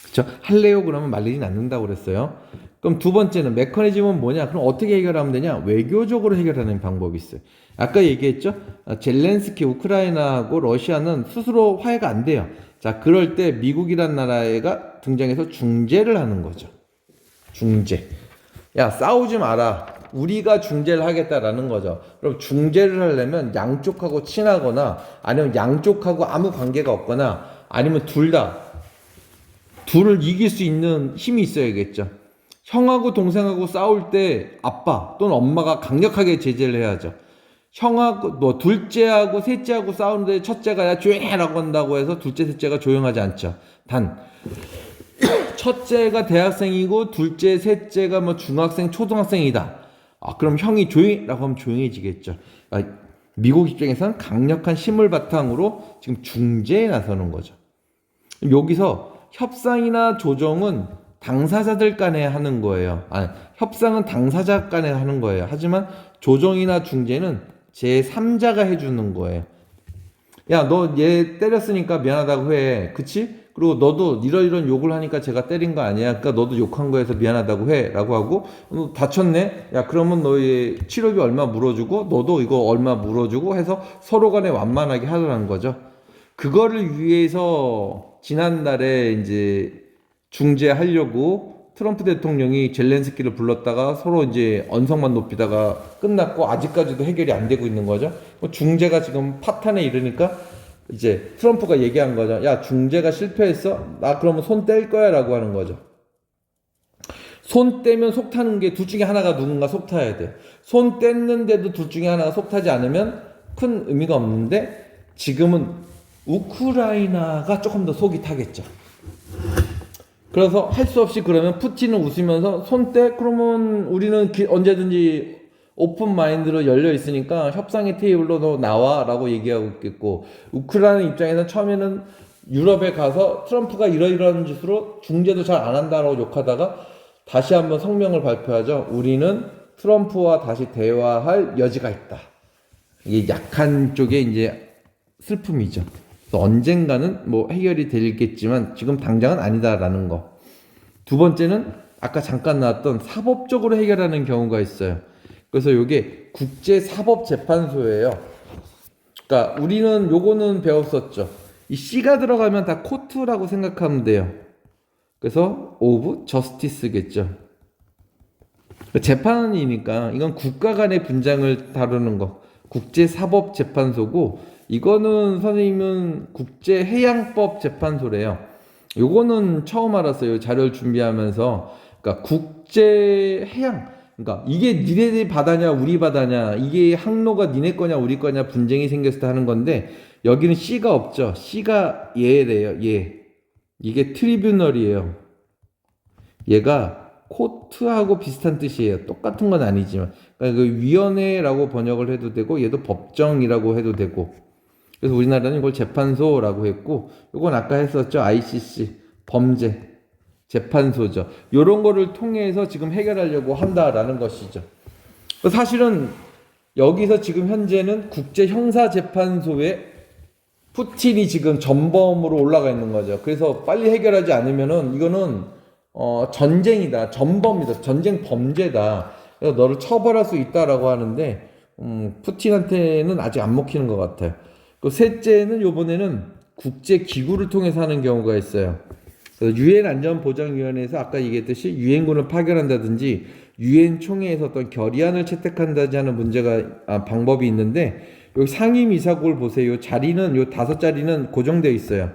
그렇죠? 할래요 그러면 말리진 않는다고 그랬어요. 그럼 두 번째는 메커니즘은 뭐냐? 그럼 어떻게 해결하면 되냐? 외교적으로 해결하는 방법이 있어요. 아까 얘기했죠? 젤렌스키 우크라이나하고 러시아는 스스로 화해가 안 돼요. 자, 그럴 때 미국이란 나라가 등장해서 중재를 하는 거죠. 중재. 야, 싸우지 마라. 우리가 중재를 하겠다라는 거죠. 그럼 중재를 하려면 양쪽하고 친하거나 아니면 양쪽하고 아무 관계가 없거나 아니면 둘을 이길 수 있는 힘이 있어야겠죠. 형하고 동생하고 싸울 때 아빠 또는 엄마가 강력하게 제재를 해야죠. 형하고 뭐 둘째하고 셋째하고 싸우는데 첫째가 야 조용해라고 한다고 해서 둘째 셋째가 조용하지 않죠. 단 첫째가 대학생이고 둘째 셋째가 뭐 중학생 초등학생이다. 그럼 형이 조용히라고 하면 조용해지겠죠. 미국 입장에서는 강력한 힘을 바탕으로 지금 중재에 나서는 거죠. 여기서 협상이나 조정은 당사자들 간에 하는 거예요. 협상은 당사자 간에 하는 거예요. 하지만 조정이나 중재는 제3자가 해주는 거예요. 야, 너 얘 때렸으니까 미안하다고 해. 그치? 그리고 너도 이런 욕을 하니까 제가 때린 거 아니야. 그러니까 너도 욕한 거에서 미안하다고 해. 라고 하고, 다쳤네? 야, 그러면 너의 치료비 얼마 물어주고, 너도 이거 얼마 물어주고 해서 서로 간에 완만하게 하라는 거죠. 그거를 위해서 지난달에 이제 중재하려고 트럼프 대통령이 젤렌스키를 불렀다가 서로 이제 언성만 높이다가 끝났고 아직까지도 해결이 안 되고 있는 거죠. 중재가 지금 파탄에 이르니까 이제 트럼프가 얘기한 거죠. 야, 중재가 실패했어? 나 그러면 손 뗄 거야 라고 하는 거죠. 손 떼면 속 타는 게 둘 중에 하나가 누군가 속 타야 돼. 손 뗐는데도 둘 중에 하나가 속 타지 않으면 큰 의미가 없는데 지금은 우크라이나가 조금 더 속이 타겠죠. 그래서 할 수 없이 그러면 푸틴은 웃으면서 손 떼? 그러면 우리는 언제든지 오픈 마인드로 열려 있으니까 협상의 테이블로 너 나와 라고 얘기하고 있겠고, 우크라이나 입장에서는 처음에는 유럽에 가서 트럼프가 이러이러한 짓으로 중재도 잘 안 한다라고 욕하다가 다시 한번 성명을 발표하죠. 우리는 트럼프와 다시 대화할 여지가 있다. 이게 약한 쪽의 이제 슬픔이죠. 언젠가는 뭐 해결이 되겠지만 지금 당장은 아니다라는 거. 두 번째는 아까 잠깐 나왔던 사법적으로 해결하는 경우가 있어요. 그래서 이게 국제사법재판소예요. 그러니까 우리는 요거는 배웠었죠. 이 C가 들어가면 다 코트라고 생각하면 돼요. 그래서 오브 저스티스겠죠. 재판이니까 이건 국가 간의 분쟁을 다루는 거. 국제사법재판소고, 이거는 선생님은 국제해양법 재판소래요. 요거는 처음 알았어요. 자료를 준비하면서. 그러니까 국제해양, 그러니까 이게 니네 바다냐 우리 바다냐, 이게 항로가 니네 거냐 우리 거냐 분쟁이 생겼을 때 하는 건데, 여기는 C가 없죠. C가 얘래요. 얘. 이게 트리뷰널이에요. 얘가 코트하고 비슷한 뜻이에요. 똑같은 건 아니지만. 그러니까 그 위원회라고 번역을 해도 되고, 얘도 법정이라고 해도 되고. 그래서 우리나라는 이걸 재판소라고 했고, 이건 아까 했었죠. ICC, 범죄 재판소죠. 이런 거를 통해서 지금 해결하려고 한다라는 것이죠. 사실은 여기서 지금 현재는 국제형사재판소에 푸틴이 지금 전범으로 올라가 있는 거죠. 그래서 빨리 해결하지 않으면은 이거는 전쟁이다, 전범이다, 전쟁 범죄다. 그래서 너를 처벌할 수 있다라고 하는데, 푸틴한테는 아직 안 먹히는 것 같아요. 그 셋째는 요번에는 국제기구를 통해서 하는 경우가 있어요. 유엔 안전보장위원회에서 아까 얘기했듯이 유엔군을 파견한다든지 유엔 총회에서 어떤 결의안을 채택한다든지 하는 방법이 있는데, 여기 상임이사국을 보세요. 자리는 요 5자리는 고정되어 있어요.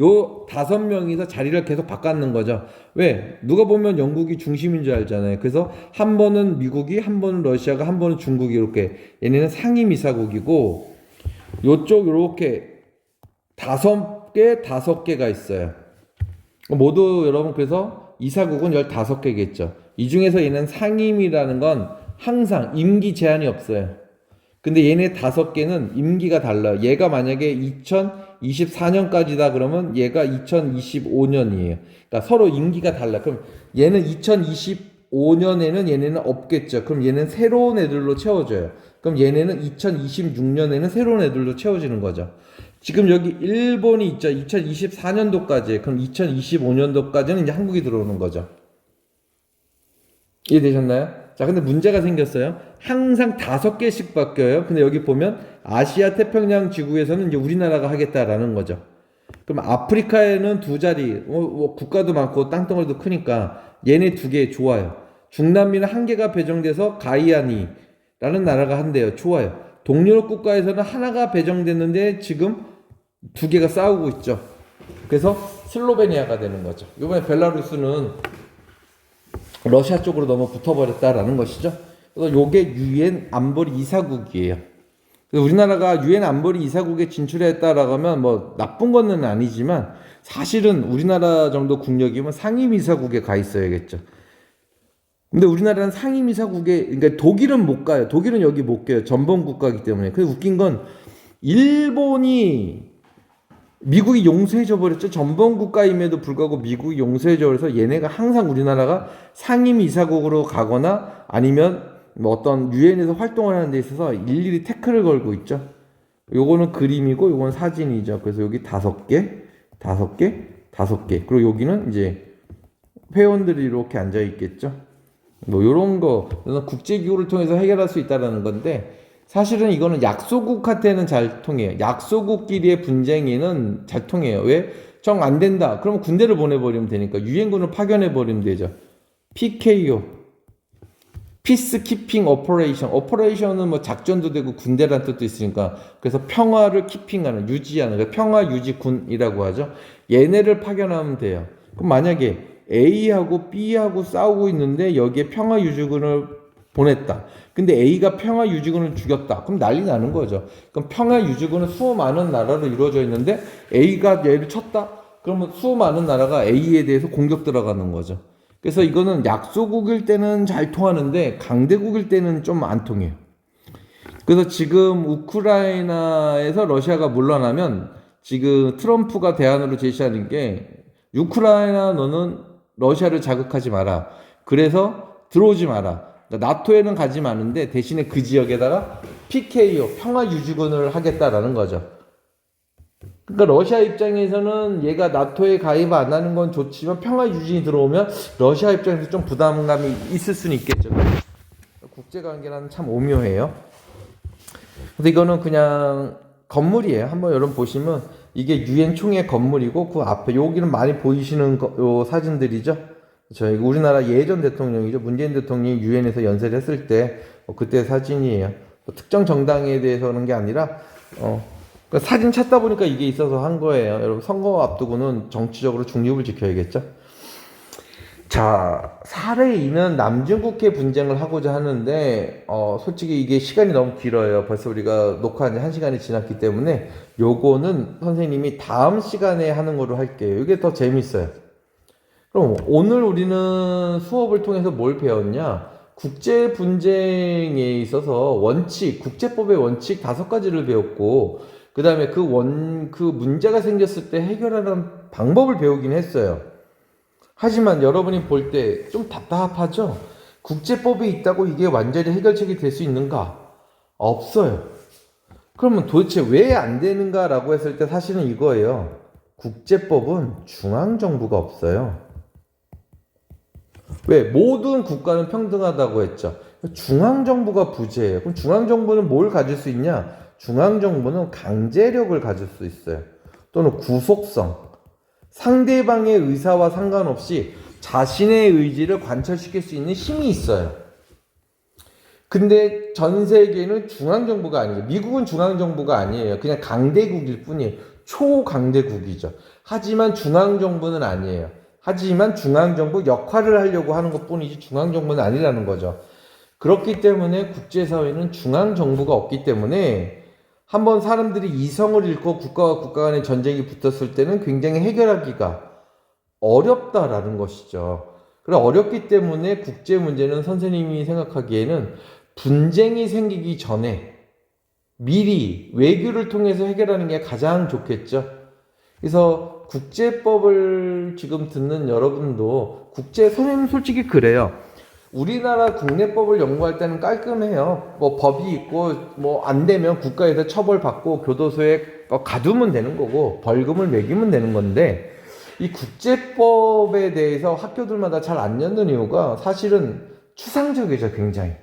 요 5명이서 자리를 계속 바꾸는 거죠. 왜? 누가 보면 영국이 중심인 줄 알잖아요. 그래서 한 번은 미국이, 한 번은 러시아가, 한 번은 중국이, 이렇게 얘네는 상임이사국이고, 요쪽 요렇게 5개가 있어요. 모두 여러분 그래서 이사국은 15개겠죠. 이 중에서 얘는 상임이라는 건 항상 임기 제한이 없어요. 근데 얘네 5개는 임기가 달라요. 얘가 만약에 2024년까지다 그러면 얘가 2025년이에요. 그러니까 서로 임기가 달라. 그럼 얘는 2025년에는 얘네는 없겠죠. 그럼 얘는 새로운 애들로 채워져요. 그럼 얘네는 2026년에는 새로운 애들로 채워지는 거죠. 지금 여기 일본이 있죠. 2024년도까지. 그럼 2025년도까지는 이제 한국이 들어오는 거죠. 이해되셨나요? 자, 근데 문제가 생겼어요. 항상 5개씩 바뀌어요. 근데 여기 보면 아시아 태평양 지구에서는 이제 우리나라가 하겠다라는 거죠. 그럼 아프리카에는 2자리, 국가도 많고 땅덩어리도 크니까 얘네 2개 좋아요. 중남미는 1개가 배정돼서 가이아니라는 나라가 한대요. 좋아요. 동유럽 국가에서는 하나가 배정됐는데 지금 2개가 싸우고 있죠. 그래서 슬로베니아가 되는 거죠. 이번에 벨라루스는 러시아 쪽으로 너무 붙어버렸다라는 것이죠. 그래서 요게 유엔 안보리 이사국이에요. 그래서 우리나라가 유엔 안보리 이사국에 진출했다라고 하면 뭐 나쁜 거는 아니지만 사실은 우리나라 정도 국력이면 상임이사국에 가 있어야겠죠. 근데 우리나라는 상임이사국에, 그러니까 독일은 못 가요. 독일은 여기 못 가요. 전범 국가이기 때문에. 근데 웃긴 건 일본이 미국이 용서해줘 버렸죠. 전범 국가임에도 불구하고 미국이 용서해줘 버려서 얘네가 항상 우리나라가 상임이사국으로 가거나 아니면 뭐 어떤 유엔에서 활동을 하는 데 있어서 일일이 태클을 걸고 있죠. 요거는 그림이고 요건 사진이죠. 그래서 여기 5개, 5개, 5개. 그리고 여기는 이제 회원들이 이렇게 앉아 있겠죠. 뭐 요런 거 국제기구를 통해서 해결할 수 있다라는 건데 사실은 이거는 약소국한테는 잘 통해요. 약소국끼리의 분쟁에는 잘 통해요. 왜? 정 안 된다. 그러면 군대를 보내버리면 되니까 유엔군을 파견해버리면 되죠. PKO, 피스키핑 오퍼레이션. 오퍼레이션은 뭐 작전도 되고 군대란 뜻도 있으니까 그래서 평화를 키핑하는, 유지하는, 그러니까 평화 유지군이라고 하죠. 얘네를 파견하면 돼요. 그럼 만약에 A하고 B하고 싸우고 있는데 여기에 평화 유지군을 보냈다. 근데 A가 평화 유지군을 죽였다. 그럼 난리 나는 거죠. 그럼 평화 유지군은 수많은 나라로 이루어져 있는데 A가 얘를 쳤다. 그러면 수많은 나라가 A에 대해서 공격 들어가는 거죠. 그래서 이거는 약소국일 때는 잘 통하는데 강대국일 때는 좀 안 통해요. 그래서 지금 우크라이나에서 러시아가 물러나면 지금 트럼프가 대안으로 제시하는 게 우크라이나 너는 러시아를 자극하지 마라. 그래서 들어오지 마라. 나토에는 가지 마는데 대신에 그 지역에다가 PKO, 평화유지군을 하겠다라는 거죠. 그러니까 러시아 입장에서는 얘가 나토에 가입 안 하는 건 좋지만 평화유지군이 들어오면 러시아 입장에서 좀 부담감이 있을 수는 있겠죠. 국제관계라는 참 오묘해요. 근데 이거는 그냥 건물이에요. 한번 여러분 보시면 이게 유엔 총회 건물이고 그 앞에 여기는 많이 보이시는 요 사진들이죠. 저희 우리나라 예전 대통령이죠. 문재인 대통령이 유엔에서 연설을 했을 때 그때 사진이에요. 특정 정당에 대해서 그런 게 아니라 그러니까 사진 찾다 보니까 이게 있어서 한 거예요. 여러분 선거 앞두고는 정치적으로 중립을 지켜야겠죠. 자, 사례2는 남중국해 분쟁을 하고자 하는데 솔직히 이게 시간이 너무 길어요. 벌써 우리가 녹화한 지 1시간이 지났기 때문에 요거는 선생님이 다음 시간에 하는 거로 할게요. 이게 더 재밌어요. 그럼 오늘 우리는 수업을 통해서 뭘 배웠냐? 국제 분쟁에 있어서 원칙, 국제법의 원칙 5가지를 배웠고, 그 다음에 그 문제가 생겼을 때 해결하는 방법을 배우긴 했어요. 하지만 여러분이 볼 때 좀 답답하죠? 국제법이 있다고 이게 완전히 해결책이 될 수 있는가? 없어요. 그러면 도대체 왜 안 되는가라고 했을 때 사실은 이거예요. 국제법은 중앙정부가 없어요. 왜? 모든 국가는 평등하다고 했죠. 중앙정부가 부재예요. 그럼 중앙정부는 뭘 가질 수 있냐? 중앙정부는 강제력을 가질 수 있어요. 또는 구속성. 상대방의 의사와 상관없이 자신의 의지를 관철시킬 수 있는 힘이 있어요. 근데 전 세계는 중앙정부가 아니에요. 미국은 중앙정부가 아니에요. 그냥 강대국일 뿐이에요. 초강대국이죠. 하지만 중앙정부는 아니에요. 하지만 중앙정부 역할을 하려고 하는 것 뿐이지 중앙정부는 아니라는 거죠. 그렇기 때문에 국제사회는 중앙정부가 없기 때문에 한번 사람들이 이성을 잃고 국가와 국가 간의 전쟁이 붙었을 때는 굉장히 해결하기가 어렵다라는 것이죠. 그래 어렵기 때문에 국제 문제는 선생님이 생각하기에는 분쟁이 생기기 전에 미리 외교를 통해서 해결하는 게 가장 좋겠죠. 그래서 국제법을 지금 듣는 여러분도 선생님 솔직히 그래요. 우리나라 국내법을 연구할 때는 깔끔해요. 뭐 법이 있고 뭐 안 되면 국가에서 처벌받고 교도소에 가두면 되는 거고 벌금을 매기면 되는 건데, 이 국제법에 대해서 학교들마다 잘 안 연는 이유가 사실은 추상적이죠. 굉장히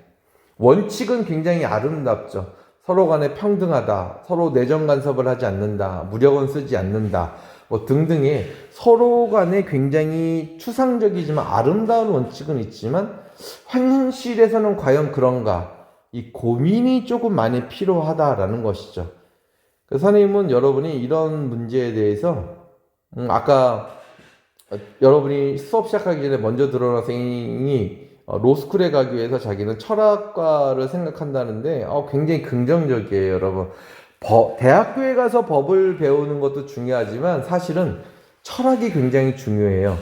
원칙은 굉장히 아름답죠. 서로 간에 평등하다, 서로 내정 간섭을 하지 않는다, 무력은 쓰지 않는다, 뭐 등등의 서로 간에 굉장히 추상적이지만 아름다운 원칙은 있지만 현실에서는 과연 그런가? 이 고민이 조금 많이 필요하다라는 것이죠. 선생님은 여러분이 이런 문제에 대해서 아까 여러분이 수업 시작하기 전에 먼저 들어온 학생이 로스쿨에 가기 위해서 자기는 철학과를 생각한다는데 굉장히 긍정적이에요. 여러분, 대학교에 가서 법을 배우는 것도 중요하지만 사실은 철학이 굉장히 중요해요.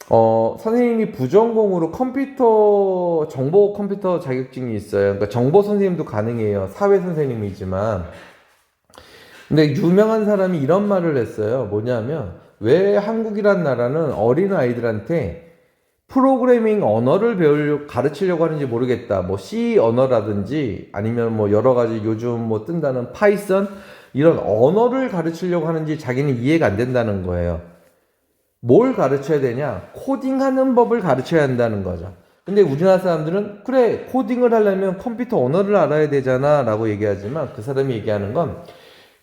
선생님이 부전공으로 정보 컴퓨터 자격증이 있어요. 그러니까 정보 선생님도 가능해요. 사회 선생님이지만. 근데 유명한 사람이 이런 말을 했어요. 뭐냐면, 왜 한국이란 나라는 어린 아이들한테 프로그래밍 언어를 가르치려고 하는지 모르겠다. 뭐 C 언어라든지 아니면 뭐 여러 가지 요즘 뭐 뜬다는 파이썬 이런 언어를 가르치려고 하는지 자기는 이해가 안 된다는 거예요. 뭘 가르쳐야 되냐? 코딩하는 법을 가르쳐야 한다는 거죠. 근데 우리나라 사람들은 그래, 코딩을 하려면 컴퓨터 언어를 알아야 되잖아 라고 얘기하지만, 그 사람이 얘기하는 건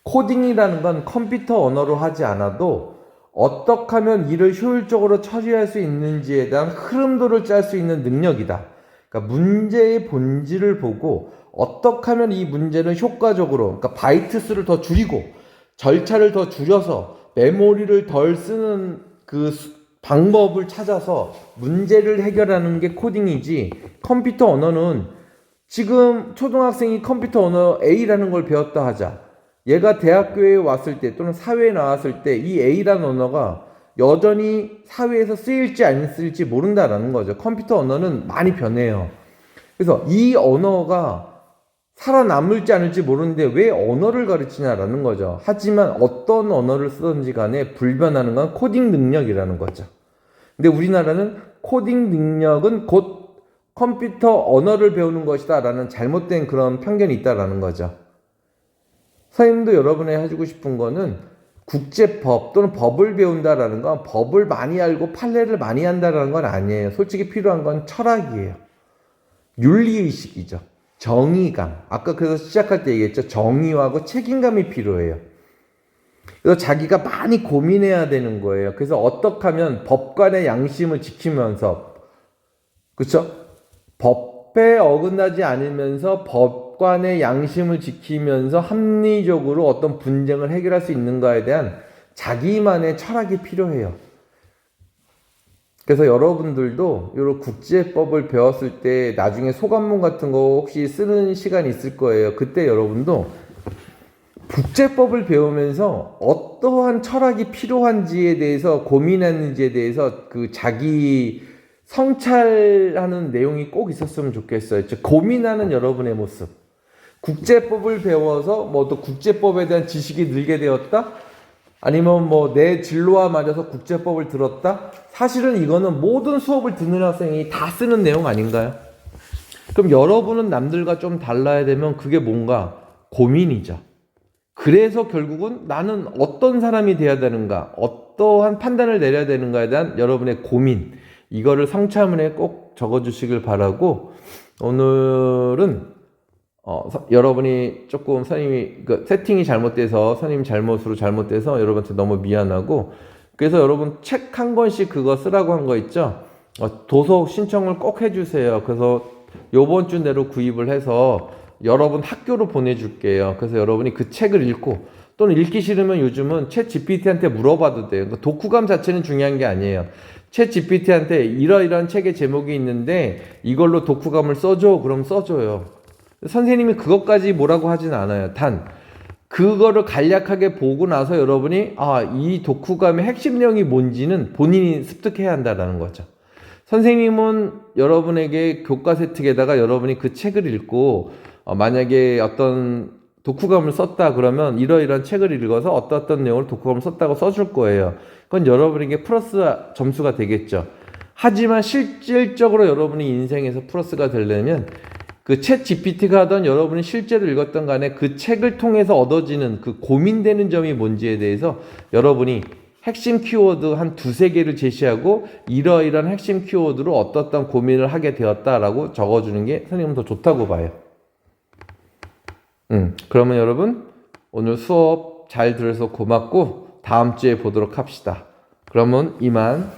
코딩이라는 건 컴퓨터 언어로 하지 않아도 어떻게 하면 일을 효율적으로 처리할 수 있는지에 대한 흐름도를 짤 수 있는 능력이다. 그러니까 문제의 본질을 보고 어떻게 하면 이 문제를 효과적으로, 그러니까 바이트 수를 더 줄이고 절차를 더 줄여서 메모리를 덜 쓰는 그 방법을 찾아서 문제를 해결하는 게 코딩이지, 컴퓨터 언어는 지금 초등학생이 컴퓨터 언어 A라는 걸 배웠다 하자. 얘가 대학교에 왔을 때 또는 사회에 나왔을 때 이 A라는 언어가 여전히 사회에서 쓰일지 안 쓰일지 모른다라는 거죠. 컴퓨터 언어는 많이 변해요. 그래서 이 언어가 살아남을지 않을지 모르는데 왜 언어를 가르치냐라는 거죠. 하지만 어떤 언어를 쓰든지 간에 불변하는 건 코딩 능력이라는 거죠. 근데 우리나라는 코딩 능력은 곧 컴퓨터 언어를 배우는 것이다 라는 잘못된 그런 편견이 있다라는 거죠. 선생님도 여러분에 해주고 싶은 거는 국제법 또는 법을 배운다라는 건 법을 많이 알고 판례를 많이 한다라는 건 아니에요. 솔직히 필요한 건 철학이에요. 윤리의식이죠. 정의감. 아까 그래서 시작할 때 얘기했죠. 정의하고 책임감이 필요해요. 그래서 자기가 많이 고민해야 되는 거예요. 그래서 어떻게 하면 법관의 양심을 지키면서, 그렇죠? 법에 어긋나지 않으면서 법관의 양심을 지키면서 합리적으로 어떤 분쟁을 해결할 수 있는가에 대한 자기만의 철학이 필요해요. 그래서 여러분들도 이런 국제법을 배웠을 때 나중에 소감문 같은 거 혹시 쓰는 시간이 있을 거예요. 그때 여러분도 국제법을 배우면서 어떠한 철학이 필요한지에 대해서 고민하는지에 대해서 그 자기 성찰하는 내용이 꼭 있었으면 좋겠어요. 즉 고민하는 여러분의 모습. 국제법을 배워서 뭐 또 국제법에 대한 지식이 늘게 되었다? 아니면 뭐 내 진로와 맞아서 국제법을 들었다? 사실은 이거는 모든 수업을 듣는 학생이 다 쓰는 내용 아닌가요? 그럼 여러분은 남들과 좀 달라야 되면 그게 뭔가 고민이죠. 그래서 결국은 나는 어떤 사람이 돼야 되는가, 어떠한 판단을 내려야 되는가에 대한 여러분의 고민, 이거를 성찰문에 꼭 적어주시길 바라고, 오늘은 여러분이 조금 선생님이 세팅이 잘못돼서 선생님 잘못으로 잘못돼서 여러분한테 너무 미안하고, 그래서 여러분 책 한 권씩 그거 쓰라고 한 거 있죠? 도서 신청을 꼭 해주세요. 그래서 요번 주 내로 구입을 해서 여러분 학교로 보내줄게요. 그래서 여러분이 그 책을 읽고, 또는 읽기 싫으면 요즘은 챗 GPT한테 물어봐도 돼요. 그러니까 독후감 자체는 중요한 게 아니에요. 챗 GPT한테 이러이러한 책의 제목이 있는데 이걸로 독후감을 써줘. 그럼 써줘요. 선생님이 그것까지 뭐라고 하진 않아요. 단 그거를 간략하게 보고 나서 여러분이 이 독후감의 핵심 내용이 뭔지는 본인이 습득해야 한다는 거죠. 선생님은 여러분에게 교과 세특에다가 여러분이 그 책을 읽고 만약에 어떤 독후감을 썼다 그러면 이러이러한 책을 읽어서 어떤 내용을 독후감을 썼다고 써줄 거예요. 그건 여러분에게 플러스 점수가 되겠죠. 하지만 실질적으로 여러분이 인생에서 플러스가 되려면 그 챗 GPT가 하던 여러분이 실제로 읽었던 간에 그 책을 통해서 얻어지는 그 고민되는 점이 뭔지에 대해서 여러분이 핵심 키워드 한 두세 개를 제시하고 이러이러한 핵심 키워드로 어떤 고민을 하게 되었다라고 적어주는 게 선생님은 더 좋다고 봐요. 그러면 여러분 오늘 수업 잘 들어서 고맙고 다음 주에 보도록 합시다. 그러면 이만